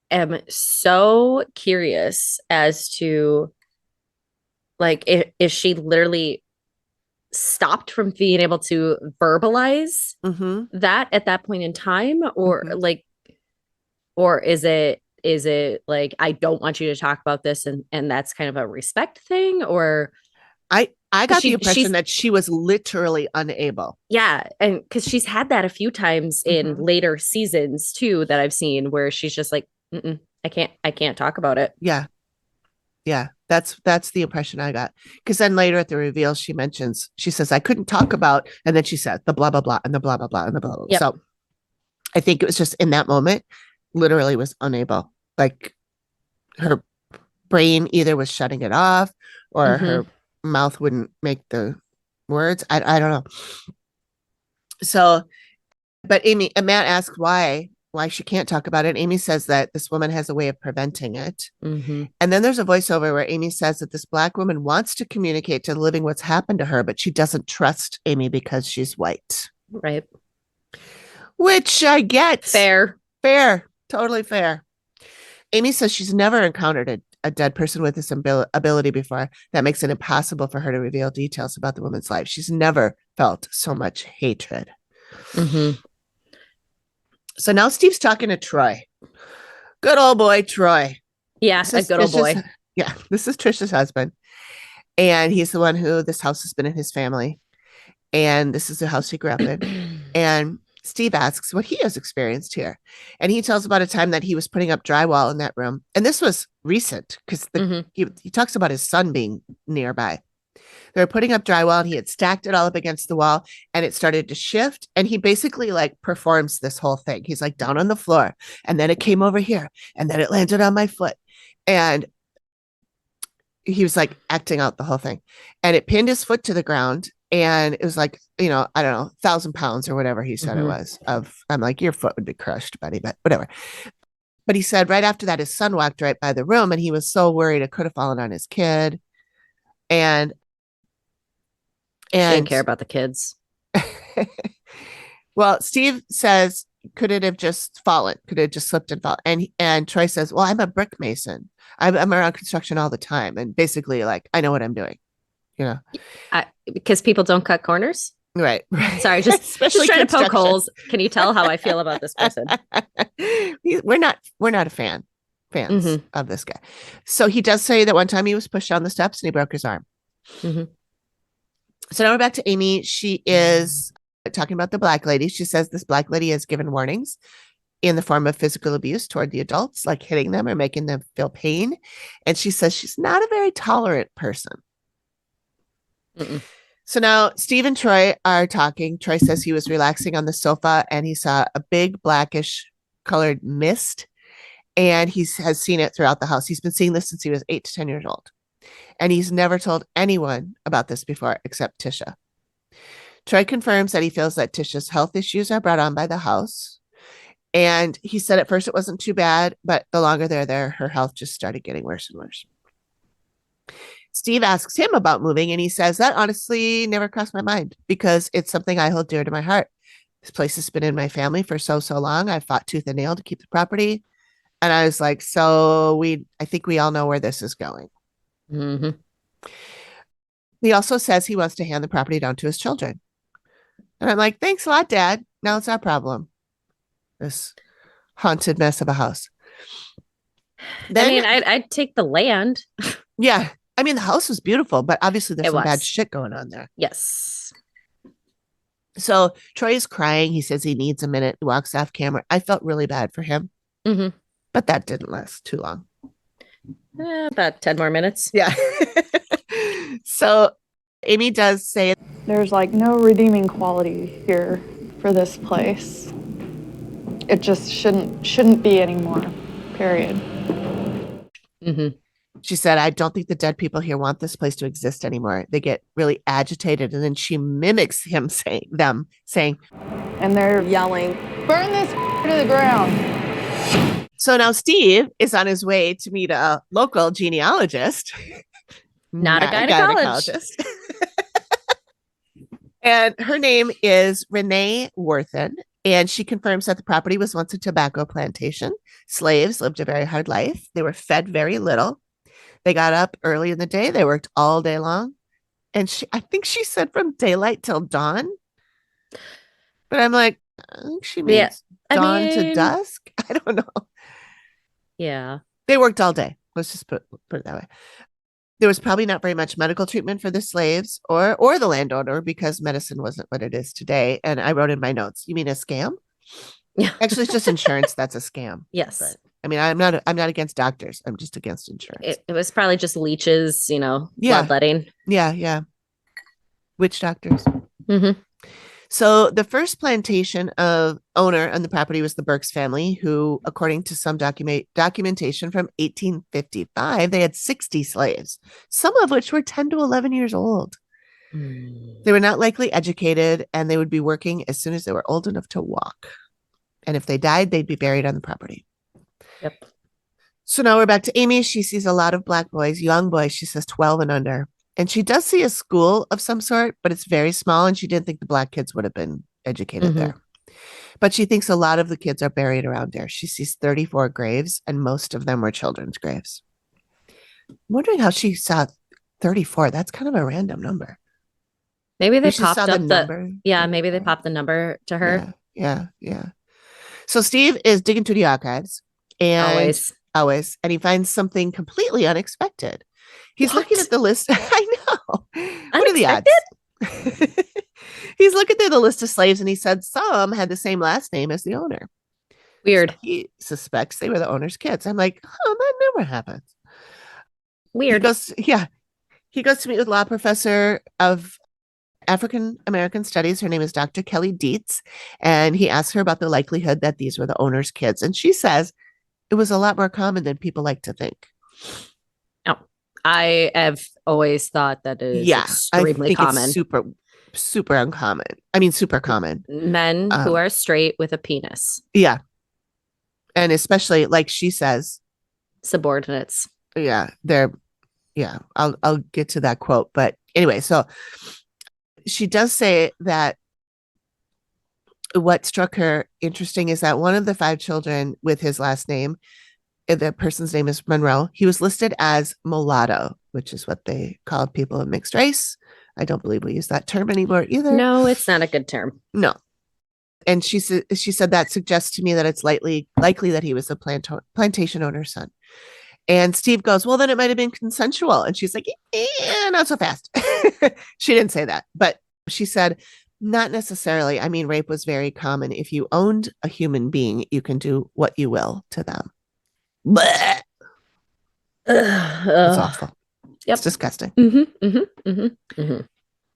Speaker 3: am so curious as to like if she literally stopped from being able to verbalize that at that point in time, or like, or is it like, I don't want you to talk about this, and that's kind of a respect thing? Or
Speaker 2: I got the impression that she was literally unable.
Speaker 3: Yeah. And because she's had that a few times in later seasons too, that I've seen, where she's just like, I can't talk about it.
Speaker 2: Yeah. Yeah. That's the impression I got. Because then later at the reveal, she says, I couldn't talk about, and then she said the blah, blah, blah, and the blah, blah, blah, and the blah, blah. Yep. So I think it was just in that moment, literally was unable. Like her brain either was shutting it off or her mouth wouldn't make the words. I don't know. So, but Matt asks why she can't talk about it. And Amy says that this woman has a way of preventing it. And then there's a voiceover where Amy says that this black woman wants to communicate to the living what's happened to her, but she doesn't trust Amy because she's white.
Speaker 3: Right.
Speaker 2: Which I get.
Speaker 3: Fair.
Speaker 2: Totally fair. Amy says she's never encountered a dead person with this ability before that makes it impossible for her to reveal details about the woman's life. She's never felt so much hatred.
Speaker 3: Mm-hmm.
Speaker 2: So now Steve's talking to Troy. Good old boy, Troy.
Speaker 3: Yeah, a good old boy.
Speaker 2: Yeah, this is Trisha's husband. And he's the one who this house has been in his family. And this is the house he grew up in. And Steve asks what he has experienced here. And he tells about a time that he was putting up drywall in that room. And this was recent because he talks about his son being nearby. They were putting up drywall and he had stacked it all up against the wall and it started to shift. And he basically like performs this whole thing. He's like down on the floor and then it came over here and then it landed on my foot. And he was like acting out the whole thing and it pinned his foot to the ground. And it was like, I don't know, 1,000 pounds or whatever he said it was I'm like, your foot would be crushed, buddy, but whatever. But he said right after that, his son walked right by the room and he was so worried it could have fallen on his kid. And
Speaker 3: didn't care about the kids.
Speaker 2: Well, Steve says, could it have just fallen? Could it have just slipped and fall? And Troy says, well, I'm a brick mason. I'm around construction all the time. And basically like, I know what I'm doing.
Speaker 3: Because people don't cut corners.
Speaker 2: Right.
Speaker 3: Sorry, just trying to poke holes. Can you tell how I feel about this person?
Speaker 2: We're not fans of this guy. So he does say that one time he was pushed down the steps and he broke his arm. Mm-hmm. So now we're back to Amy. She is talking about the black lady. She says this black lady has given warnings in the form of physical abuse toward the adults, like hitting them or making them feel pain. And she says she's not a very tolerant person. Mm-mm. So now Steve and Troy are talking. Troy says he was relaxing on the sofa and he saw a big blackish colored mist and he has seen it throughout the house. He's been seeing this since he was 8 to 10 years old. And he's never told anyone about this before except Tisha. Troy confirms that he feels that Tisha's health issues are brought on by the house. And he said at first it wasn't too bad, but the longer they're there, her health just started getting worse and worse. Steve asks him about moving, and he says that honestly never crossed my mind because it's something I hold dear to my heart. This place has been in my family for so long. I fought tooth and nail to keep the property. And I was like, I think we all know where this is going. Mm-hmm. He also says he wants to hand the property down to his children. And I'm like, thanks a lot, Dad. Now it's our problem. This haunted mess of a house. Then,
Speaker 3: I'd take the land.
Speaker 2: Yeah. I mean, the house was beautiful, but obviously there's some bad shit going on there.
Speaker 3: Yes.
Speaker 2: So Troy is crying. He says he needs a minute. He walks off camera. I felt really bad for him, but that didn't last too long.
Speaker 3: About 10 more minutes.
Speaker 2: Yeah. So Amy does say
Speaker 1: there's like no redeeming quality here for this place. It just shouldn't be anymore, period.
Speaker 2: Mm-hmm. She said, I don't think the dead people here want this place to exist anymore. They get really agitated. And then she mimics them saying,
Speaker 1: and they're yelling, burn this to the ground.
Speaker 2: So now Steve is on his way to meet a local genealogist.
Speaker 3: Not a gynecologist.
Speaker 2: And her name is Renee Worthen. And she confirms that the property was once a tobacco plantation. Slaves lived a very hard life. They were fed very little. They got up early in the day. They worked all day long. And I think she said from daylight till dawn. But I'm like, I think she means dawn to dusk. I don't know.
Speaker 3: Yeah.
Speaker 2: They worked all day. Let's just put it that way. There was probably not very much medical treatment for the slaves or the landowner because medicine wasn't what it is today. And I wrote in my notes, you mean a scam?
Speaker 3: Yeah.
Speaker 2: Actually, it's just insurance. That's a scam.
Speaker 3: Yes.
Speaker 2: But, I mean, I'm not against doctors. I'm just against insurance.
Speaker 3: It was probably just leeches, bloodletting.
Speaker 2: Yeah. Witch doctors.
Speaker 3: Mm-hmm.
Speaker 2: So the first plantation of owner on the property was the Burks family, who, according to some documentation from 1855, they had 60 slaves, some of which were 10 to 11 years old. They were not likely educated, and they would be working as soon as they were old enough to walk. And if they died, they'd be buried on the property.
Speaker 3: Yep.
Speaker 2: So now we're back to Amy. She sees a lot of black boys, young boys. She says 12 and under. And she does see a school of some sort, but it's very small. And she didn't think the black kids would have been educated there. But she thinks a lot of the kids are buried around there. She sees 34 graves, and most of them were children's graves. I'm wondering how she saw 34. That's kind of a random number.
Speaker 3: Maybe they
Speaker 2: She saw
Speaker 3: popped
Speaker 2: the
Speaker 3: up
Speaker 2: number.
Speaker 3: maybe they popped the number to her.
Speaker 2: Yeah. So Steve is digging through the archives and always, and he finds something completely unexpected. He's looking at the list. I know. What are the odds? He's looking through the list of slaves, and he said some had the same last name as the owner.
Speaker 3: Weird.
Speaker 2: So he suspects they were the owner's kids. I'm like, oh, that never happens.
Speaker 3: Weird.
Speaker 2: He goes to meet with law professor of African American Studies. Her name is Dr. Kelly Dietz, and he asks her about the likelihood that these were the owner's kids. And she says it was a lot more common than people like to think.
Speaker 3: Oh, I have always thought that it is extremely common.
Speaker 2: It's super uncommon. I mean, super common.
Speaker 3: Men who are straight with a penis.
Speaker 2: Yeah. And especially, like she says,
Speaker 3: subordinates.
Speaker 2: Yeah, I'll get to that quote. But anyway, so she does say that what struck her interesting is that one of the 5 children with his last name, the person's name is Monroe, he was listed as mulatto, which is what they call people of mixed race. I don't believe we use that term anymore either.
Speaker 3: No, it's not a good term.
Speaker 2: No. And she said that suggests to me that it's likely that he was a plantation owner's son. And Steve goes, well, then it might have been consensual. And she's like, not so fast. She didn't say that, but she said, not necessarily. I mean, rape was very common. If you owned a human being, you can do what you will to them. Blech. It's awful. Yep. It's disgusting.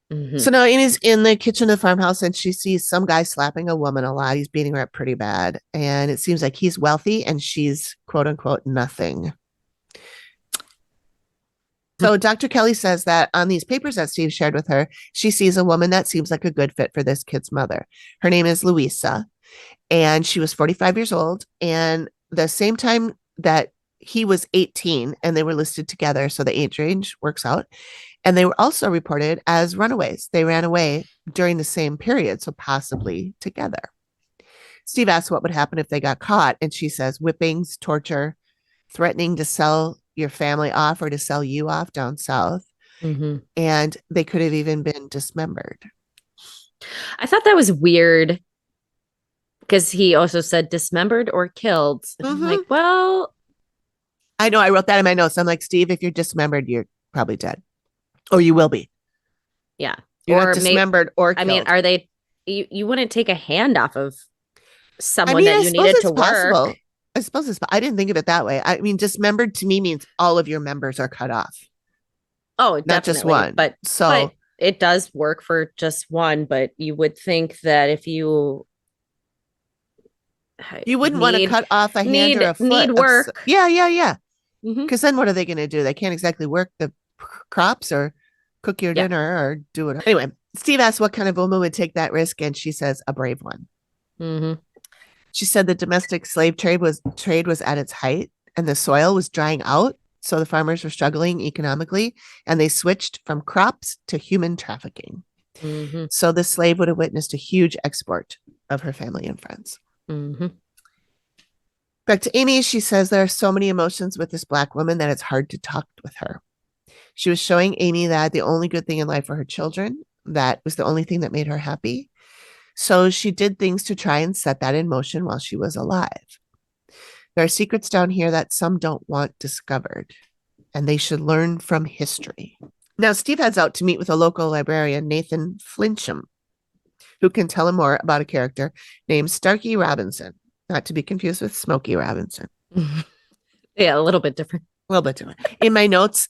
Speaker 2: So now Amy's in the kitchen of the farmhouse, and she sees some guy slapping a woman a lot. He's beating her up pretty bad. And it seems like he's wealthy and she's quote unquote nothing. So Dr. Kelly says that on these papers that Steve shared with her, she sees a woman that seems like a good fit for this kid's mother. Her name is Louisa, and she was 45 years old. And the same time that he was 18, and they were listed together, so the age range works out. And they were also reported as runaways. They ran away during the same period, so possibly together. Steve asks what would happen if they got caught, and she says whippings, torture, threatening to sell your family off or to sell you off down south. And they could have even been dismembered.
Speaker 3: I thought that was weird because he also said dismembered or killed. I'm like, well,
Speaker 2: I know I wrote that in my notes. I'm like, Steve, if you're dismembered, you're probably dead, or you will be.
Speaker 3: Yeah.
Speaker 2: You're not dismembered or killed.
Speaker 3: I mean, are they, you wouldn't take a hand off of someone that you needed to work.
Speaker 2: I suppose it's, I didn't think of it that way. I mean, dismembered to me means all of your members are cut off.
Speaker 3: Oh, definitely.
Speaker 2: Not just one.
Speaker 3: But it does work for just one. But you would think that if you
Speaker 2: wouldn't want to cut off a hand or a foot.
Speaker 3: Need work.
Speaker 2: Yeah. Because then what are they going to do? They can't exactly work the crops or cook your dinner or do it. Anyway, Steve asked what kind of woman would take that risk, and she says a brave one. She said the domestic slave trade was at its height, and the soil was drying out, so the farmers were struggling economically, and they switched from crops to human trafficking. So the slave would have witnessed a huge export of her family and friends. Back to Amy, she says there are so many emotions with this Black woman that it's hard to talk with her. She was showing Amy that the only good thing in life were her children. That was the only thing that made her happy. So she did things to try and set that in motion while she was alive. There are secrets down here that some don't want discovered, and they should learn from history. Now, Steve heads out to meet with a local librarian, Nathan Flincham, who can tell him more about a character named Starkey Robinson, not to be confused with Smokey Robinson.
Speaker 3: Yeah, a little bit different.
Speaker 2: A little bit different. In my notes,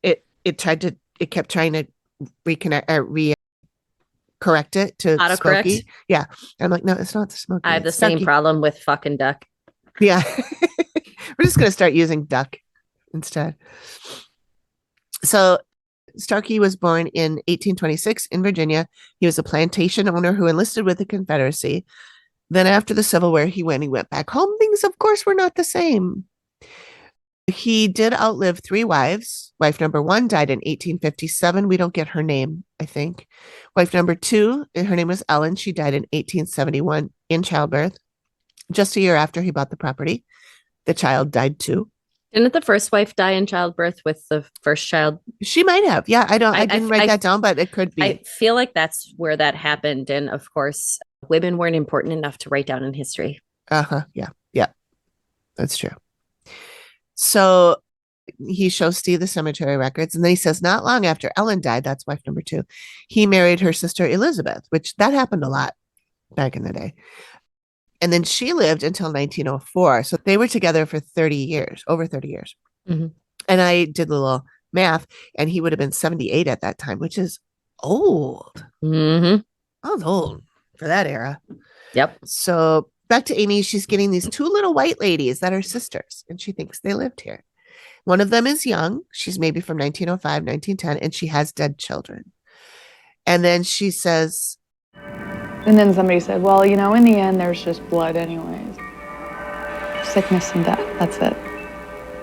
Speaker 2: it kept trying to correct it to
Speaker 3: autocorrect.
Speaker 2: Smokey. Yeah. I'm like, no, it's not Smokey.
Speaker 3: I have the same problem with fucking duck.
Speaker 2: Yeah. We're just going to start using duck instead. So Starkey was born in 1826 in Virginia. He was a plantation owner who enlisted with the Confederacy. Then after the Civil War, he went back home. Things, of course, were not the same. He did outlive 3 wives. Wife number 1 died in 1857. We don't get her name, I think. Wife number 2, her name was Ellen. She died in 1871 in childbirth. Just a year after he bought the property, the child died too.
Speaker 3: Didn't the first wife die in childbirth with the first child?
Speaker 2: She might have. Yeah, I didn't write that down, but it could be.
Speaker 3: I feel like that's where that happened. And of course, women weren't important enough to write down in history.
Speaker 2: Yeah. That's true. So he shows Steve the cemetery records, and then he says not long after Ellen died, that's wife number 2, he married her sister Elizabeth, which that happened a lot back in the day. And then she lived until 1904. So they were together for 30 years, over 30 years.
Speaker 3: Mm-hmm.
Speaker 2: And I did a little math, and he would have been 78 at that time, which is old.
Speaker 3: Mm-hmm.
Speaker 2: I was old for that era.
Speaker 3: Yep.
Speaker 2: So back to Amy, she's getting these 2 little white ladies that are sisters, and she thinks they lived here. One of them is young. She's maybe from 1905, 1910, and she has dead children. And then she says...
Speaker 1: And then somebody said, well, you know, in the end, there's just blood anyways. Sickness and death, that's it.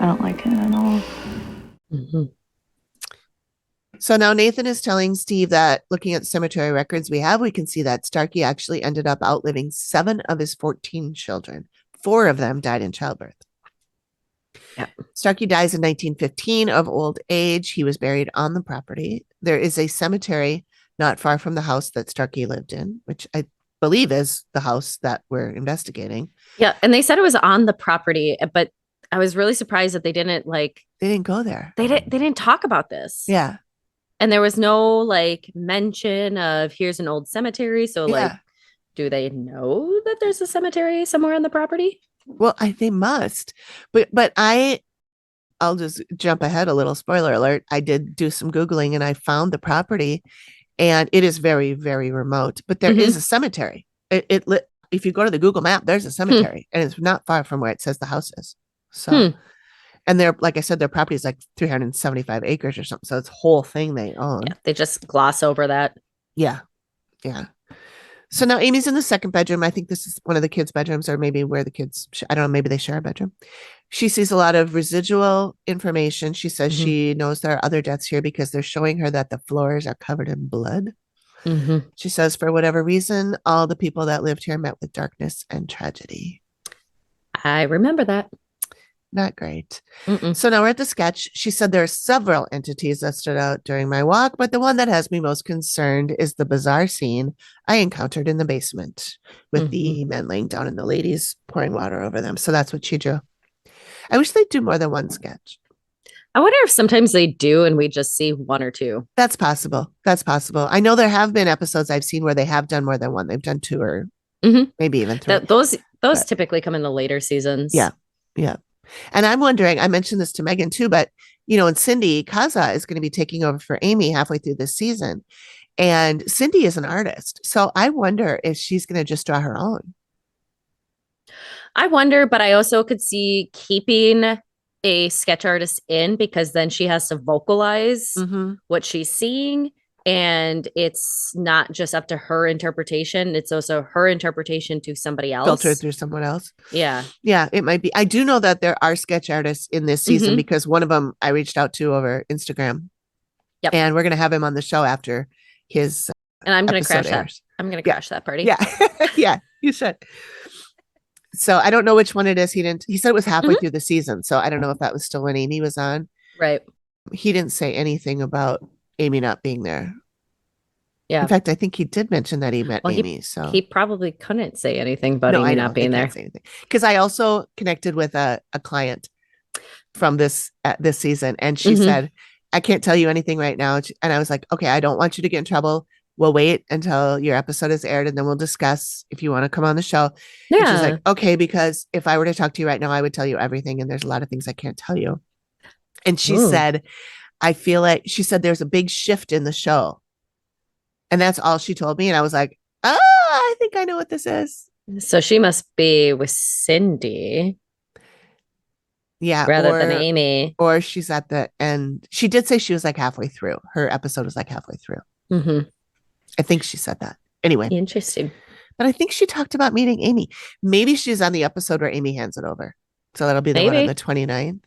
Speaker 1: I don't like it at all.
Speaker 3: Mm-hmm.
Speaker 2: So now Nathan is telling Steve that looking at cemetery records we can see that Starkey actually ended up outliving 7 of his 14 children. 4 of them died in childbirth.
Speaker 3: Yeah.
Speaker 2: Starkey dies in 1915 of old age. He was buried on the property. There is a cemetery not far from the house that Starkey lived in, which I believe is the house that we're investigating.
Speaker 3: Yeah. And they said it was on the property, but I was really surprised that they didn't
Speaker 2: go there.
Speaker 3: They didn't talk about this.
Speaker 2: Yeah.
Speaker 3: And there was no mention of here's an old cemetery. So do they know that there's a cemetery somewhere on the property?
Speaker 2: Well, they must. But I'll just jump ahead a little. Spoiler alert. I did do some Googling and I found the property, and it is very, very remote, but there is a cemetery. If you go to the Google map, there's a cemetery and it's not far from where it says the house is. So, and they're, like I said, their property is 375 acres or something. So it's a whole thing they own.
Speaker 3: Yeah, they just gloss over that.
Speaker 2: Yeah. So now Amy's in the second bedroom. I think this is one of the kids' bedrooms, or maybe where the kids, I don't know, maybe they share a bedroom. She sees a lot of residual information. She says she knows there are other deaths here because they're showing her that the floors are covered in blood.
Speaker 3: Mm-hmm.
Speaker 2: She says, for whatever reason, all the people that lived here met with darkness and tragedy.
Speaker 3: I remember that.
Speaker 2: Not great.
Speaker 3: Mm-mm.
Speaker 2: So now we're at the sketch. She said there are several entities that stood out during my walk, but the one that has me most concerned is the bizarre scene I encountered in the basement with the men laying down and the ladies pouring water over them. So that's what she drew. I wish they'd do more than one sketch.
Speaker 3: I wonder if sometimes they do and we just see 1 or 2.
Speaker 2: That's possible. I know there have been episodes I've seen where they have done more than one. They've done 2 or maybe even 3.
Speaker 3: Those typically come in the later seasons.
Speaker 2: Yeah. And I'm wondering, I mentioned this to Megan too, but and Cindy Kaza is going to be taking over for Amy halfway through this season. And Cindy is an artist. So I wonder if she's going to just draw her own.
Speaker 3: I wonder, but I also could see keeping a sketch artist in, because then she has to vocalize what she's seeing. And it's not just up to her interpretation. It's also her interpretation to somebody else.
Speaker 2: Filtered through someone else.
Speaker 3: Yeah.
Speaker 2: Yeah, it might be. I do know that there are sketch artists in this season because one of them I reached out to over Instagram.
Speaker 3: Yep.
Speaker 2: And we're going to have him on the show after his
Speaker 3: And I'm going to crash
Speaker 2: airs.
Speaker 3: that. I'm going to crash that party.
Speaker 2: Yeah. Yeah, you should. So I don't know which one it is. He said it was halfway through the season. So I don't know if that was still when Amy was on.
Speaker 3: Right.
Speaker 2: He didn't say anything about Amy not being there.
Speaker 3: Yeah.
Speaker 2: In fact, I think he did mention that he met Amy. So
Speaker 3: he probably couldn't say anything about Amy not being there.
Speaker 2: Because I also connected with a client from this season, and she said, I can't tell you anything right now. And I was like, okay, I don't want you to get in trouble. We'll wait until your episode is aired, and then we'll discuss if you want to come on the show.
Speaker 3: Yeah.
Speaker 2: And she's like, okay, because if I were to talk to you right now, I would tell you everything. And there's a lot of things I can't tell you. And she said, I feel like, she said, there's a big shift in the show. And that's all she told me. And I was like, I think I know what this is.
Speaker 3: So she must be with Cindy.
Speaker 2: Yeah.
Speaker 3: Rather than Amy.
Speaker 2: Or she's at the end. She did say she was like halfway through. Her episode was like halfway through. I think she said that. Anyway.
Speaker 3: Interesting.
Speaker 2: But I think she talked about meeting Amy. Maybe she's on the episode where Amy hands it over. So that'll be the one on the 29th.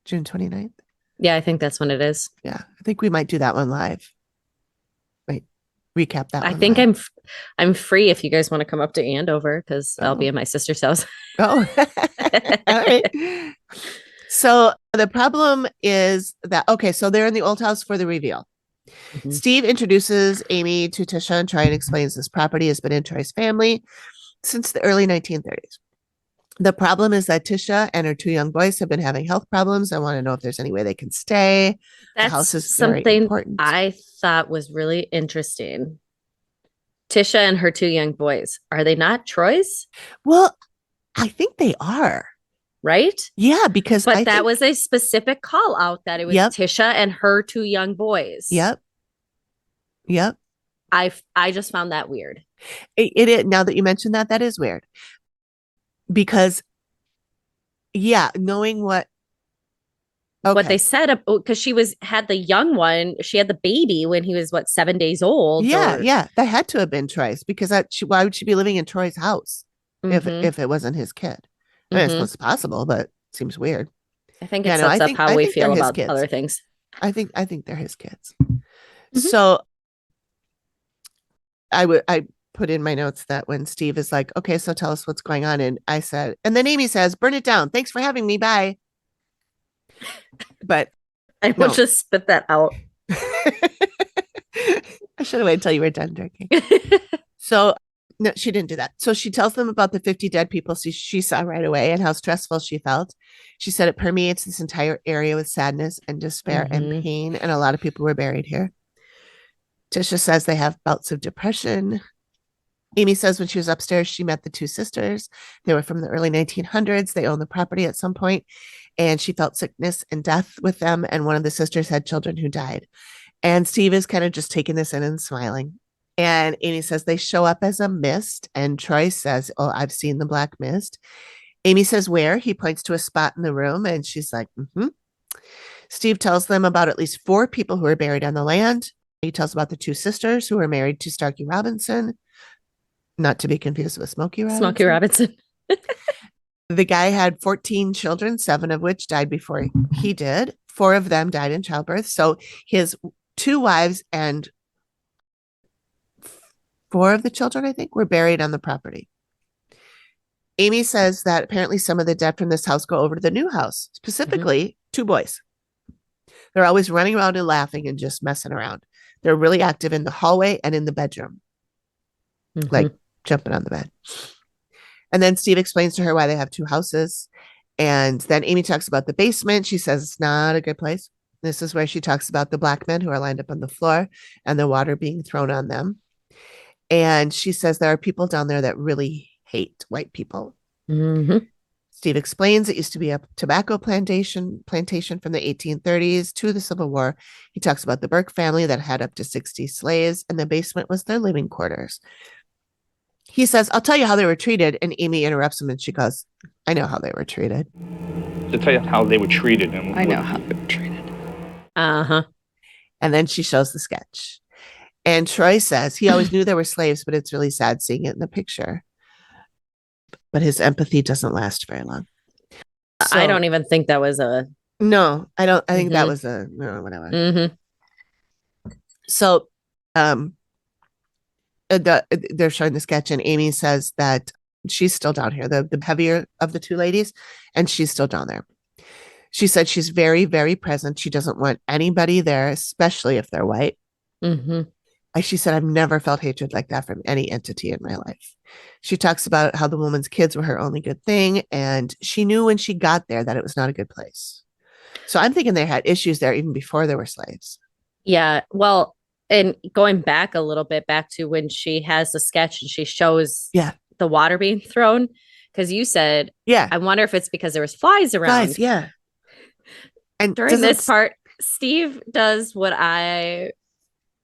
Speaker 2: June 29th.
Speaker 3: Yeah, I think that's when it is.
Speaker 2: Yeah, I think we might do that one live. Right. Recap that
Speaker 3: I
Speaker 2: one
Speaker 3: think
Speaker 2: live.
Speaker 3: I'm free if you guys want to come up to Andover because I'll be
Speaker 2: Oh.
Speaker 3: at my sister's house.
Speaker 2: Oh, all right. So the problem is that, okay, so they're in the old house for the reveal.
Speaker 3: Mhm.
Speaker 2: Steve introduces Amy to Tisha and Troy and explains this property has been in Troy's family since the early 1930s. The problem is that Tisha and her 2 young boys have been having health problems. I want to know if there's any way they can stay. The house
Speaker 3: That's
Speaker 2: is very
Speaker 3: something
Speaker 2: important.
Speaker 3: I thought was really interesting. Tisha and her 2 young boys, are they not Troy's?
Speaker 2: Well, I think they are.
Speaker 3: Right?
Speaker 2: Yeah, because
Speaker 3: But
Speaker 2: I
Speaker 3: that
Speaker 2: think,
Speaker 3: was a specific call out that it was
Speaker 2: Yep.
Speaker 3: Tisha and her 2 young boys.
Speaker 2: Yep.
Speaker 3: I just found that weird.
Speaker 2: It is. Now that you mentioned that, that is weird. Because, yeah, knowing what
Speaker 3: What they said, because she had the young one, she had the baby when he was 7 days old.
Speaker 2: Yeah, that had to have been Troy's because why would she be living in Troy's house if it wasn't his kid? I mean, I suppose it's possible, but it seems weird.
Speaker 3: I think
Speaker 2: Yeah,
Speaker 3: it
Speaker 2: no,
Speaker 3: sets up how
Speaker 2: I
Speaker 3: we
Speaker 2: think they're
Speaker 3: feel
Speaker 2: his
Speaker 3: about
Speaker 2: kids.
Speaker 3: other things.
Speaker 2: I think they're his kids.
Speaker 3: Mhm.
Speaker 2: So I put in my notes that when Steve is like, okay, so tell us what's going on, and I said, and then Amy says, burn it down. Thanks for having me. Bye. But
Speaker 3: I will just spit that out.
Speaker 2: I should have waited until you were done drinking. So no, she didn't do that. So she tells them about the 50 dead people she saw right away and how stressful she felt. She said it permeates this entire area with sadness and despair and pain, and a lot of people were buried here. Tisha says they have bouts of depression. Amy says when she was upstairs, she met the 2 sisters. They were from the early 1900s. They owned the property at some point, and she felt sickness and death with them. And one of the sisters had children who died. And Steve is kind of just taking this in and smiling. And Amy says they show up as a mist. And Troy says, oh, I've seen the black mist. Amy says, where? He points to a spot in the room. And she's like, mm-hmm. Steve tells them about at least 4 people who are buried on the land. He tells about the 2 sisters who were married to Starkey Robinson, not to be confused with Smokey Robinson.
Speaker 3: Smokey Robinson.
Speaker 2: The guy had 14 children, 7 of which died before he did. 4 of them died in childbirth. So his 2 wives and 4 of the children, I think, were buried on the property. Amy says that apparently some of the dead from this house go over to the new house, specifically 2 boys. They're always running around and laughing and just messing around. They're really active in the hallway and in the bedroom, like jumping on the bed. And then Steve explains to her why they have 2 houses. And then Amy talks about the basement. She says it's not a good place. This is where she talks about the black men who are lined up on the floor and the water being thrown on them. And she says there are people down there that really hate white people. Steve explains it used to be a tobacco plantation from the 1830s to the Civil War. He talks about the Burke family that had up to 60 slaves, and the basement was their living quarters. He says, I'll tell you how they were treated. And Amy interrupts him and she goes, I know how they were treated.
Speaker 4: To tell you how they were treated. And
Speaker 1: I know how they were treated.
Speaker 2: And then she shows the sketch. And Troy says he always knew there were slaves, but it's really sad seeing it in the picture. But his empathy doesn't last very long. So,
Speaker 3: I don't even think that was a...
Speaker 2: No, I don't. I think that was a, no, whatever. So, they're showing the sketch and Amy says that she's still down here, the heavier of the 2 ladies, and she's still down there. She said she's very, very present. She doesn't want anybody there, especially if they're white. She said, I've never felt hatred like that from any entity in my life. She talks about how the woman's kids were her only good thing. And she knew when she got there that it was not a good place. So I'm thinking they had issues there even before there were slaves.
Speaker 3: Yeah. Well, and going back a little bit, back to when she has the sketch and she shows the water being thrown. Because you said, I wonder if it's because there was flies around.
Speaker 2: Flies, yeah. And
Speaker 3: during this part, Steve does what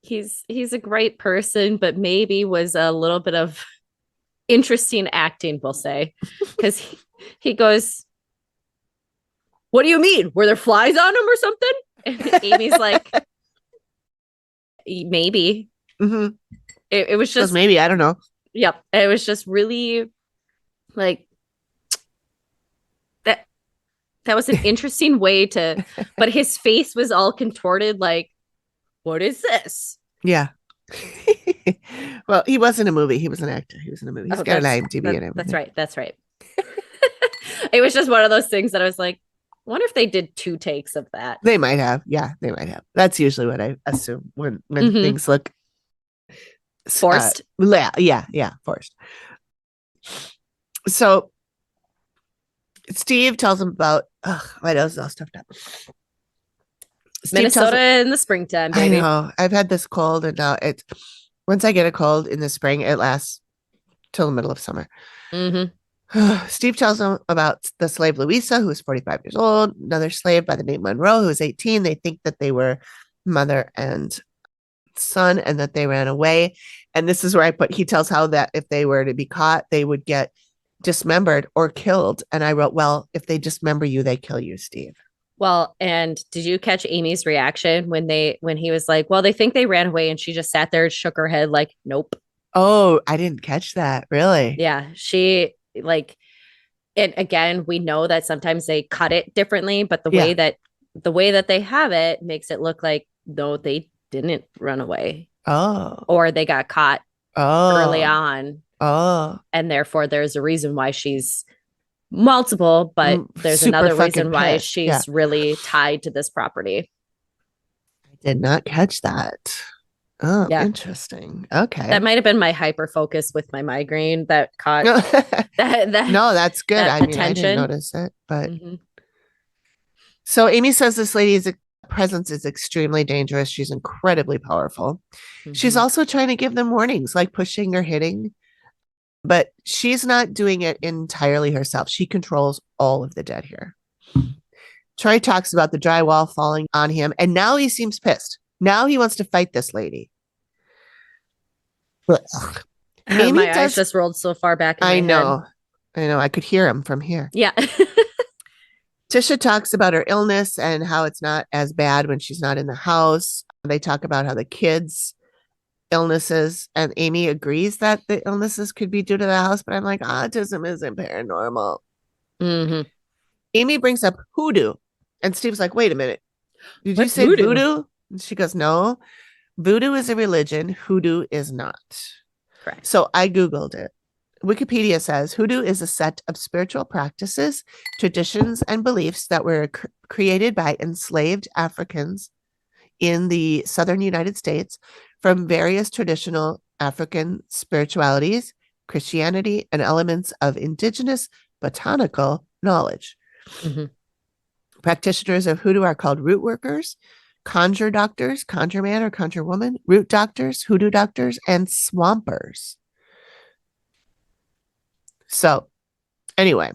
Speaker 3: he's a great person, but maybe was a little bit of interesting acting, we'll say. Because he goes, what do you mean? Were there flies on him or something? And Amy's like, maybe. It was just
Speaker 2: maybe, I don't know.
Speaker 3: Yep. It was just really like That was an interesting way to, but his face was all contorted. Like, what is this?
Speaker 2: Yeah. Well, he was in a movie. He was an actor. He was in a movie. He's got an IMDb and everything.
Speaker 3: That's right. That's right. It was just one of those things that I was like, I wonder if they did 2 takes of that.
Speaker 2: They might have. Yeah, they might have. That's usually what I assume when things look
Speaker 3: Forced.
Speaker 2: Yeah, forced. So Steve tells him about, my nose is all stuffed up.
Speaker 3: Minnesota in the springtime, baby.
Speaker 2: I know. I've had this cold, and now once I get a cold in the spring, it lasts till the middle of summer. Steve tells him about the slave Louisa, who was 45 years old, another slave by the name Monroe, who was 18. They think that they were mother and son and that they ran away. And this is where he tells how that if they were to be caught, they would get dismembered or killed. And I wrote, well, if they dismember you, they kill you, Steve.
Speaker 3: Well, and did you catch Amy's reaction when he was like, well, they think they ran away, and she just sat there and shook her head like, nope.
Speaker 2: Oh, I didn't catch that. Really?
Speaker 3: Yeah. She and again, we know that sometimes they cut it differently, but the way that they have it makes it look like though they didn't run away.
Speaker 2: Oh.
Speaker 3: Or they got caught early on.
Speaker 2: Oh.
Speaker 3: And therefore there's a reason why she's multiple, but there's another reason why she's really tied to this property.
Speaker 2: I did not catch that. Oh, yeah. Interesting. Okay.
Speaker 3: That might have been my hyper focus with my migraine that caught that.
Speaker 2: No, that's good. I mean, I didn't notice it, but so Amy says this lady's presence is extremely dangerous. She's incredibly powerful. She's also trying to give them warnings, like pushing or hitting, but she's not doing it entirely herself. She controls all of the dead here. Troy talks about the drywall falling on him, and now he seems pissed. Now he wants to fight this lady.
Speaker 3: My eyes just rolled so far back in my head.
Speaker 2: I know. I could hear him from here.
Speaker 3: Yeah.
Speaker 2: Tisha talks about her illness and how it's not as bad when she's not in the house. They talk about how the kids' illnesses, and Amy agrees that the illnesses could be due to the house, but I'm like, autism isn't paranormal. Amy brings up hoodoo, and Steve's like, wait a minute. Did you say voodoo? And she goes, no. Voodoo is a religion. Hoodoo is not.
Speaker 3: Correct.
Speaker 2: So I Googled it. Wikipedia says hoodoo is a set of spiritual practices, traditions, and beliefs that were created by enslaved Africans in the southern United States from various traditional African spiritualities, Christianity, and elements of indigenous botanical knowledge. Practitioners of hoodoo are called root workers, conjure doctors, conjure man or conjure woman, root doctors, hoodoo doctors, and swampers. So anyway,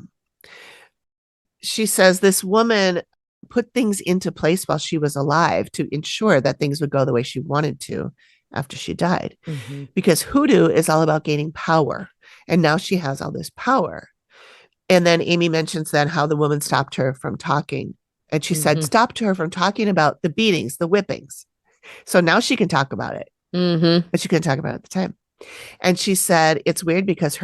Speaker 2: she says this woman put things into place while she was alive to ensure that things would go the way she wanted to after she died. Because hoodoo is all about gaining power. And now she has all this power. And then Amy mentions then how the woman stopped her from talking. And she said, stopped her from talking about the beatings, the whippings. So now she can talk about it. But she couldn't talk about it at the time. And she said, it's weird because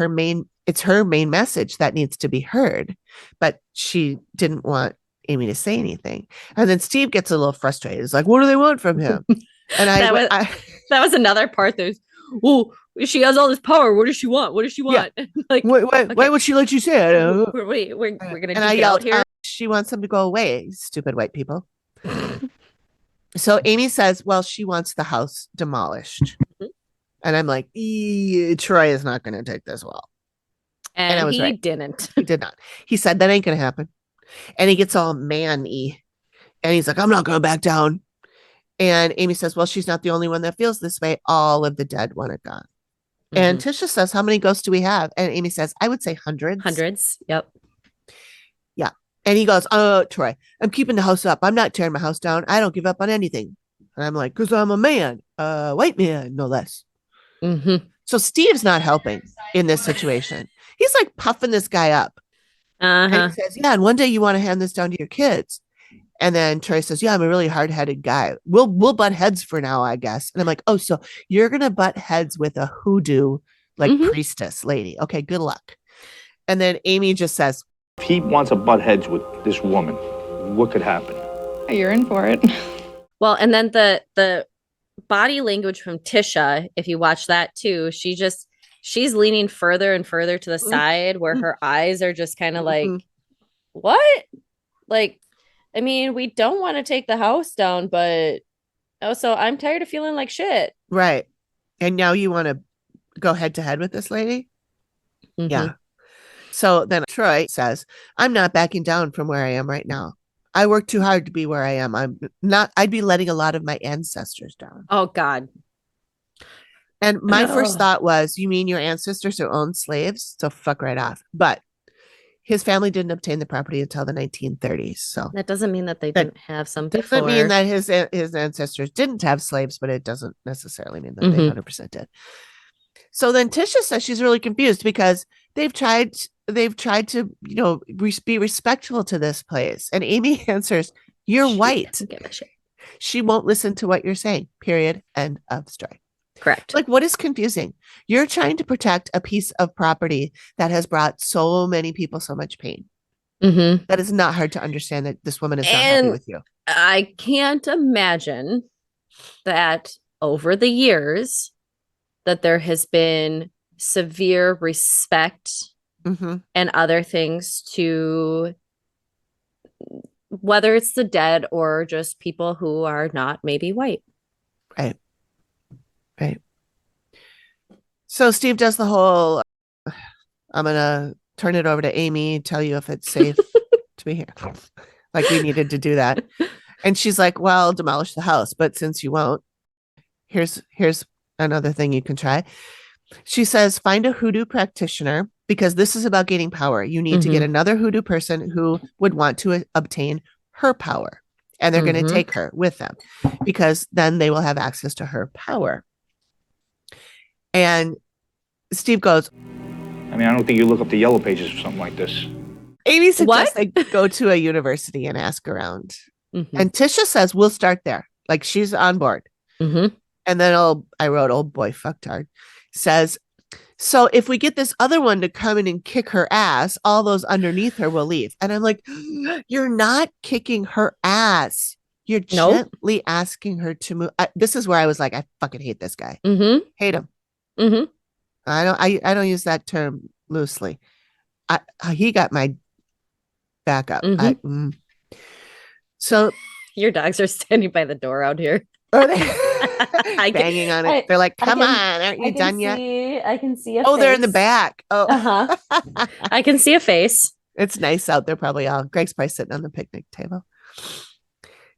Speaker 2: it's her main message that needs to be heard. But she didn't want Amy to say anything. And then Steve gets a little frustrated. He's like, what do they want from him? And
Speaker 3: that was another part. There's, oh, she has all this power. What does she want? What does she want?
Speaker 2: Yeah. Like, why would she let you say it?
Speaker 3: We're gonna
Speaker 2: get out here. She wants them to go away, stupid white people. So Amy says, well, she wants the house demolished. And I'm like, Troy is not going to take this well.
Speaker 3: And I was right. Didn't.
Speaker 2: He did not. He said, that ain't going to happen. And he gets all man-y. And he's like, I'm not going to back down. And Amy says, well, she's not the only one that feels this way. All of the dead want it gone. And Tisha says, how many ghosts do we have? And Amy says, I would say hundreds.
Speaker 3: Hundreds. Yep.
Speaker 2: Yeah. And he goes, oh, Troy, I'm keeping the house up. I'm not tearing my house down. I don't give up on anything. And I'm like, because I'm a man, white man, no less. So Steve's not helping in this situation. He's like puffing this guy up. And he says, yeah, and one day you want to hand this down to your kids. And then Troy says, yeah, I'm a really hard-headed guy. We'll butt heads for now, I guess. And I'm like, oh, so you're going to butt heads with a hoodoo, like priestess lady. Okay, good luck. And then Amy just says,
Speaker 4: If he wants to butt heads with this woman, what could happen?
Speaker 1: You're in for it.
Speaker 3: Well, and then the body language from Tisha, if you watch that too, she's leaning further and further to the side where her eyes are just kind of like, what? Like, I mean, we don't want to take the house down, but so I'm tired of feeling like shit.
Speaker 2: Right. And now you want to go head to head with this lady?
Speaker 3: Mhm.
Speaker 2: Yeah. So then Troy says, I'm not backing down from where I am right now. I work too hard to be where I am. I'd be letting a lot of my ancestors down.
Speaker 3: Oh God.
Speaker 2: And my first
Speaker 3: Ugh.
Speaker 2: thought was, you mean your ancestors who owned slaves? So fuck right off. But his family didn't obtain the property until the 1930s. So
Speaker 3: That doesn't mean that they
Speaker 2: That
Speaker 3: didn't have some
Speaker 2: doesn't
Speaker 3: before.
Speaker 2: mean that his ancestors didn't have slaves, but it doesn't necessarily mean that they 100% did. So then Tisha says she's really confused because they've tried to, be respectful to this place. And Amy answers, you're
Speaker 3: She
Speaker 2: white.
Speaker 3: doesn't give a shit.
Speaker 2: She won't listen to what you're saying. Period. End of story.
Speaker 3: Correct.
Speaker 2: Like, what is confusing? You're trying to protect a piece of property that has brought so many people so much pain.
Speaker 3: Mm-hmm.
Speaker 2: That is not hard to understand that this woman is not happy with you.
Speaker 3: I can't imagine that over the years that there has been severe respect and other things to whether it's the dead or just people who are not maybe white.
Speaker 2: Right. Right. So Steve does the whole, I'm going to turn it over to Amy, tell you if it's safe to be here. Like we needed to do that. And she's like, well, demolish the house. But since you won't, here's another thing you can try. She says, find a hoodoo practitioner because this is about gaining power. You need to get another hoodoo person who would want to obtain her power. And they're going to take her with them because then they will have access to her power. And Steve goes,
Speaker 4: I mean, I don't think you look up the yellow pages for something like this.
Speaker 2: Amy suggests they go to a university and ask around. And Tisha says, we'll start there. Like she's on board. And then I wrote, old boy fucktard says, so if we get this other one to come in and kick her ass, all those underneath her will leave. And I'm like, you're not kicking her ass. You're gently asking her to move. This is where I was like, I fucking hate this guy. Hate him. I don't use that term loosely. He got my back up. So
Speaker 3: your dogs are standing by the door out here.
Speaker 2: Are they banging on it? They're like, come on, aren't you done yet?
Speaker 3: I can see a
Speaker 2: face. They're in the back.
Speaker 3: I can see a face.
Speaker 2: It's nice out there, probably all. Greg's probably sitting on the picnic table.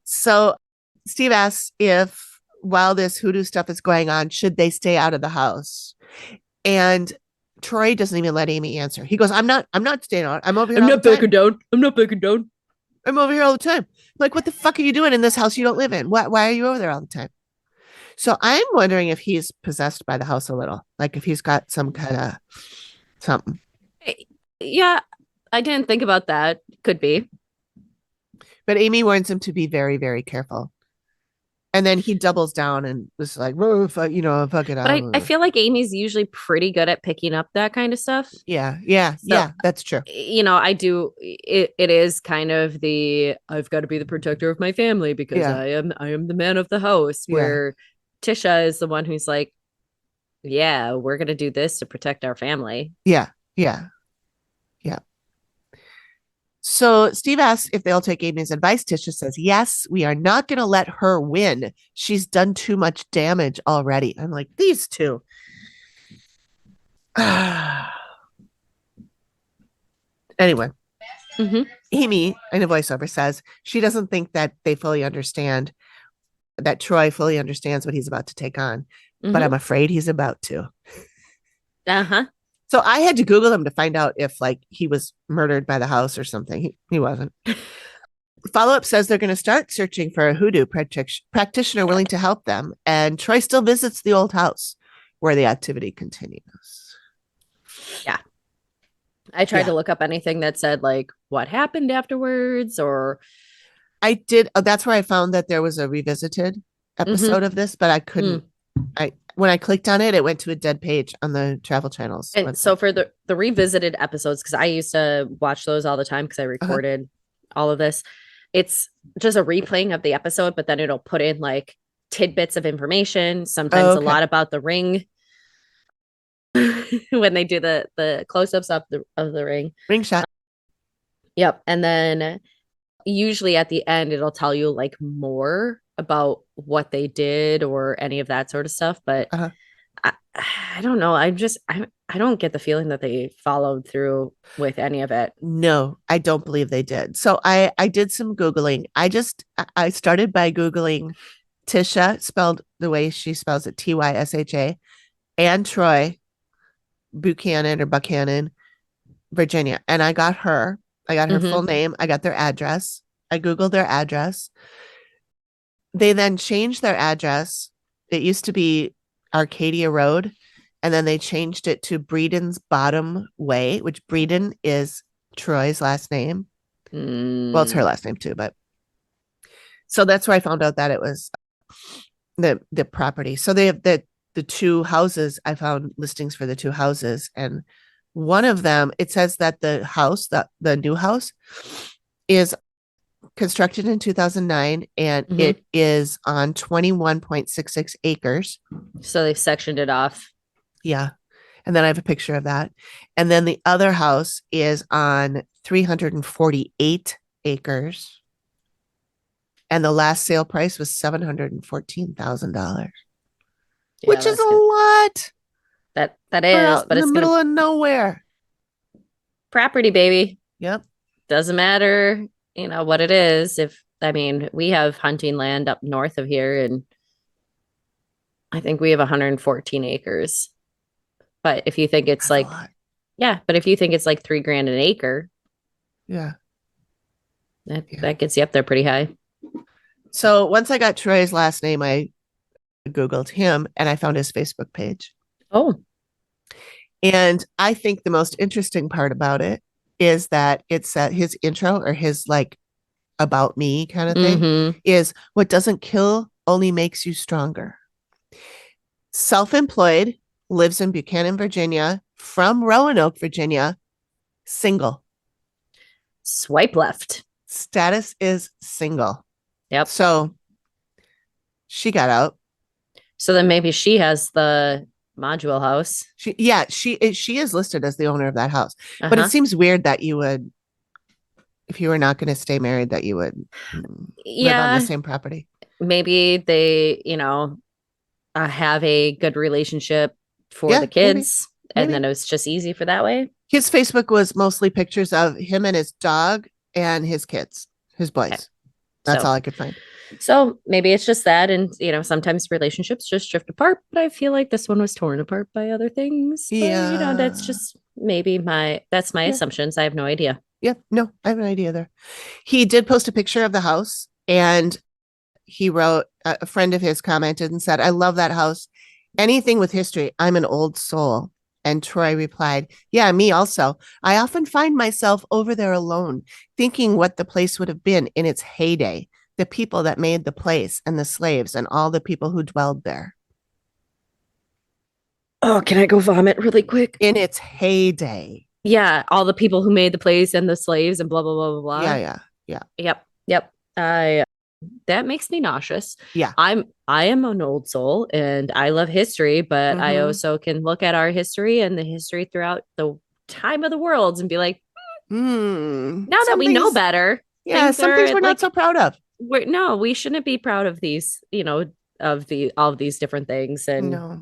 Speaker 2: So Steve asks if while this hoodoo stuff is going on, should they stay out of the house? And Troy doesn't even let Amy answer. He goes, I'm not staying out. I'm over here. I'm not backing down. I'm over here all the time. Like, what the fuck are you doing in this house you don't live in? Why are you over there all the time? So I'm wondering if he's possessed by the house a little. Like if he's got some kind of something.
Speaker 3: Yeah, I didn't think about that. Could be.
Speaker 2: But Amy warns him to be very, very careful. And then he doubles down and was like, oh, fuck it up.
Speaker 3: But I feel like Amy's usually pretty good at picking up that kind of stuff.
Speaker 2: Yeah, that's true.
Speaker 3: I do. It is kind of I've got to be the protector of my family because I am the man of the house. Where Tisha is the one who's like, yeah, we're going to do this to protect our family.
Speaker 2: Yeah. So Steve asks if they'll take Amy's advice. Tisha says, yes, we are not going to let her win. She's done too much damage already. I'm like, these two. Anyway, Amy in a voiceover says she doesn't think that they fully understand, that Troy fully understands what he's about to take on, but I'm afraid he's about to. So I had to Google him to find out if like he was murdered by the house or something. He wasn't. Follow-up says they're going to start searching for a hoodoo practitioner willing to help them. And Troy still visits the old house where the activity continues.
Speaker 3: Yeah. I tried to look up anything that said like what happened afterwards or.
Speaker 2: I did. That's where I found that there was a revisited episode of this, but I couldn't. I when I clicked on it, it went to a dead page on the Travel Channel's
Speaker 3: And
Speaker 2: website.
Speaker 3: so for the revisited episodes, because I used to watch those all the time because I recorded all of this, it's just a replaying of the episode, but then it'll put in like tidbits of information, sometimes a lot about the ring when they do the close-ups of the ring.
Speaker 2: Ring shot.
Speaker 3: Yep. And then usually at the end, it'll tell you like more about what they did or any of that sort of stuff. But I don't know. I don't get the feeling that they followed through with any of it.
Speaker 2: No, I don't believe they did. So I did some Googling. I started by Googling Tisha, spelled the way she spells it, Tysha, and Troy Buchanan, Virginia. And I got her full name. I got their address. I Googled their address. They then changed their address. It used to be Arcadia Road, and then they changed it to Breeden's Bottom Way, which Breeden is Troy's last name. Well, it's her last name too, but so that's where I found out that it was the property. So they have the two houses. I found listings for the two houses, and one of them, it says that the house, the new house, is constructed in 2009, and it is on 21.66 acres.
Speaker 3: So they've sectioned it off.
Speaker 2: Yeah. And then I have a picture of that. And then the other house is on 348 acres. And the last sale price was $714,000, which is a lot.
Speaker 3: That is, but
Speaker 2: in
Speaker 3: it's
Speaker 2: the middle of nowhere.
Speaker 3: Property, baby.
Speaker 2: Yep.
Speaker 3: Doesn't matter, what it is. We have hunting land up north of here, and I think we have 114 acres. But if you think it's
Speaker 2: That's
Speaker 3: but if you think it's like $3,000 an acre, that gets you up there pretty high.
Speaker 2: So once I got Troy's last name, I Googled him and I found his Facebook page.
Speaker 3: Oh.
Speaker 2: And I think the most interesting part about it is that it's his intro, or his like about me kind of thing, is what doesn't kill only makes you stronger. Self-employed, lives in Buchanan, Virginia, from Roanoke, Virginia, single.
Speaker 3: Swipe left.
Speaker 2: Status is single.
Speaker 3: Yep.
Speaker 2: So she got out.
Speaker 3: So then maybe she has the module house.
Speaker 2: She is listed as the owner of that house. But it seems weird that you would, if you were not going to stay married, that you would live on the same property.
Speaker 3: Maybe they, have a good relationship for the kids. Maybe. And then it was just easy for that way. His
Speaker 2: Facebook was mostly pictures of him and his dog and his kids, his boys. Okay. That's all I could find. So
Speaker 3: maybe it's just that. And, sometimes relationships just drift apart. But I feel like this one was torn apart by other things. But, that's just maybe my assumptions. I have no idea.
Speaker 2: Yeah, no, I have no idea there. He did post a picture of the house, and he wrote, a friend of his commented and said, "I love that house. Anything with history. I'm an old soul." And Troy replied, "Yeah, me also. I often find myself over there alone, thinking what the place would have been in its heyday, the people that made the place and the slaves and all the people who dwelled there."
Speaker 3: Oh, can I go vomit really quick?
Speaker 2: In its heyday.
Speaker 3: Yeah, all the people who made the place and the slaves and blah, blah, blah, blah, blah.
Speaker 2: Yeah.
Speaker 3: Yep. That makes me nauseous.
Speaker 2: Yeah.
Speaker 3: I am an old soul and I love history, but I also can look at our history and the history throughout the time of the worlds and be like, now that we know better.
Speaker 2: Yeah, some things we're not so proud of.
Speaker 3: We shouldn't be proud of these, of all of these different things. And,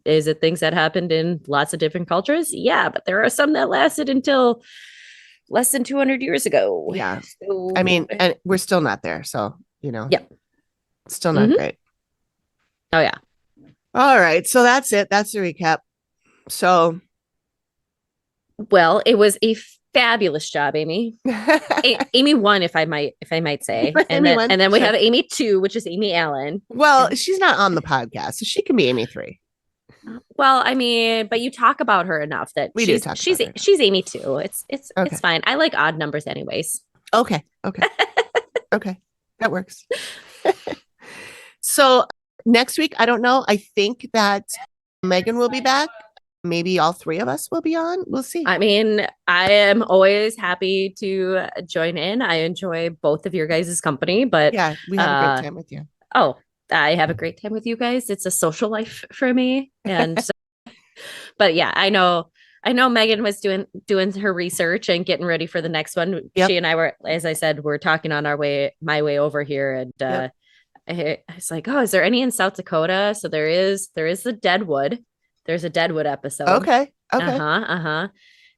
Speaker 3: is it things that happened in lots of different cultures? Yeah, but there are some that lasted until less than 200 years ago.
Speaker 2: Yeah. So, and we're still not there. So,
Speaker 3: yeah,
Speaker 2: still not great.
Speaker 3: Oh, yeah.
Speaker 2: All right. So that's it. That's the recap. So,
Speaker 3: well, it was a fabulous job, Amy. Amy 1, if I might say. And then we have Amy 2, which is Amy Allen.
Speaker 2: Well, she's not on the podcast, so she can be Amy 3.
Speaker 3: Well, but you talk about her enough that she's Amy 2. It's fine. I like odd numbers anyways.
Speaker 2: Okay. Okay. That works. So next week, I don't know. I think that Megan will be back. Maybe all three of us will be on. We'll see.
Speaker 3: I mean, I am always happy to join in. I enjoy both of your guys' company, but
Speaker 2: Yeah, we have a great time with you.
Speaker 3: oh, I have a great time with you guys. It's a social life for me. And but yeah, I know Megan was doing her research and getting ready for the next one.
Speaker 2: Yep.
Speaker 3: She and I were, as I said, we're talking on my way over here. And I was like, oh, is there any in South Dakota? So there is the Deadwood. There's a Deadwood episode.
Speaker 2: Okay.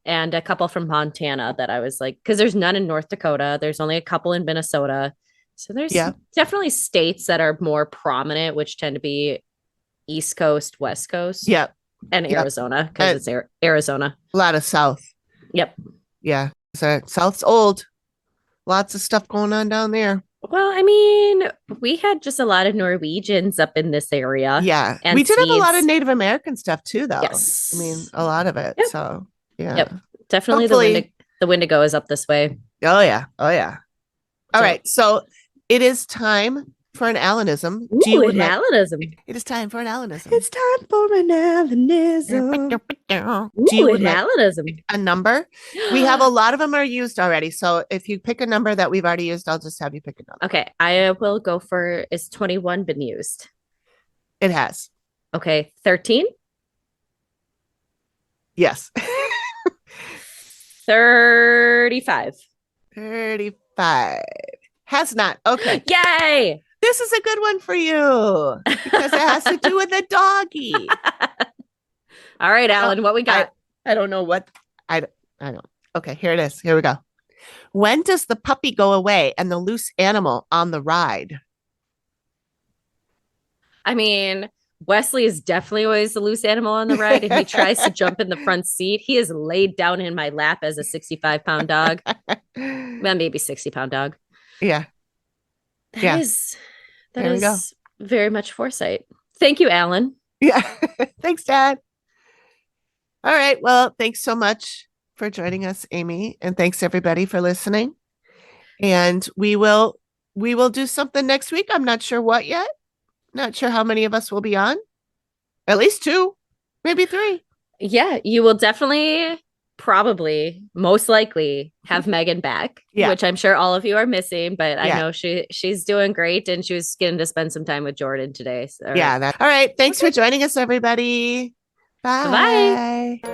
Speaker 3: And a couple from Montana that I was like, because there's none in North Dakota. There's only a couple in Minnesota. So there's definitely states that are more prominent, which tend to be East Coast, West Coast.
Speaker 2: Yep.
Speaker 3: And Arizona, because it's Arizona.
Speaker 2: A lot of South.
Speaker 3: Yep.
Speaker 2: Yeah. So South's old. Lots of stuff going on down there.
Speaker 3: Well, I mean, we had just a lot of Norwegians up in this area.
Speaker 2: Yeah.
Speaker 3: And
Speaker 2: We did have a lot
Speaker 3: Swedes.
Speaker 2: of Native American stuff too, though.
Speaker 3: Yes.
Speaker 2: I mean, a lot of it.
Speaker 3: Yep.
Speaker 2: So, yeah.
Speaker 3: Yep. Definitely
Speaker 2: Hopefully-
Speaker 3: the Wendigo is up this way.
Speaker 2: Oh, yeah. Oh, yeah. All
Speaker 3: So-
Speaker 2: right. So it is time for an Alanism.
Speaker 3: Ooh, an Alanism.
Speaker 2: It is time for an Alanism.
Speaker 3: It's time for an Alanism.
Speaker 2: Do you
Speaker 3: Ooh,
Speaker 2: would
Speaker 3: an
Speaker 2: like
Speaker 3: Alanism.
Speaker 2: a number? We have a lot of them are used already. So if you pick a number that we've already used, I'll just have you pick a number.
Speaker 3: Okay, I will go for, is 21 been used?
Speaker 2: It has.
Speaker 3: Okay, 13?
Speaker 2: Yes.
Speaker 3: 35.
Speaker 2: 35. Has not. Okay.
Speaker 3: Yay!
Speaker 2: This is a good one for you because it has to do with a doggy.
Speaker 3: All right, Alan, what we got?
Speaker 2: I don't know what I don't. Okay, here it is. Here we go. When does the puppy go away and the loose animal on the ride?
Speaker 3: I mean, Wesley is definitely always the loose animal on the ride, and he tries to jump in the front seat. He is laid down in my lap as a 65-pound dog. Well, maybe 60-pound dog.
Speaker 2: Yeah.
Speaker 3: That
Speaker 2: Yeah.
Speaker 3: is
Speaker 2: There we go.
Speaker 3: very much foresight. Thank you, Alan.
Speaker 2: Yeah. Thanks, Dad. All right. Well, thanks so much for joining us, Amy. And thanks everybody for listening. And we will do something next week. I'm not sure what yet. Not sure how many of us will be on. At least 2, maybe 3.
Speaker 3: Yeah, you will definitely, probably, most likely have Megan back, which I'm sure all of you are missing, but I know she's doing great, and she was getting to spend some time with Jordan today. So,
Speaker 2: Yeah. All right. Thanks for joining us, everybody. Bye.
Speaker 3: Bye.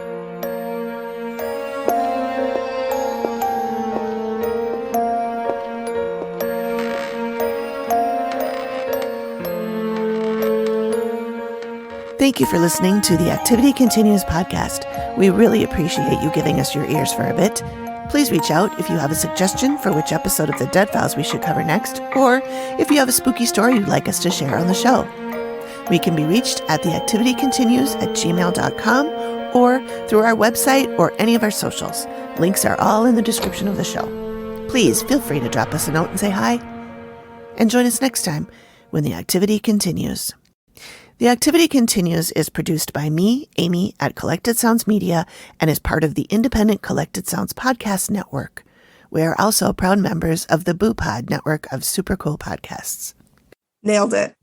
Speaker 2: Thank you for listening to the Activity Continues podcast. We really appreciate you giving us your ears for a bit. Please reach out if you have a suggestion for which episode of the Dead Files we should cover next, or if you have a spooky story you'd like us to share on the show. We can be reached at theactivitycontinues@gmail.com or through our website or any of our socials. Links are all in the description of the show. Please feel free to drop us a note and say hi. And join us next time when the activity continues. The Activity Continues is produced by me, Amy, at Collected Sounds Media, and is part of the independent Collected Sounds podcast network. We are also proud members of the Boo Pod network of super cool podcasts.
Speaker 5: Nailed it.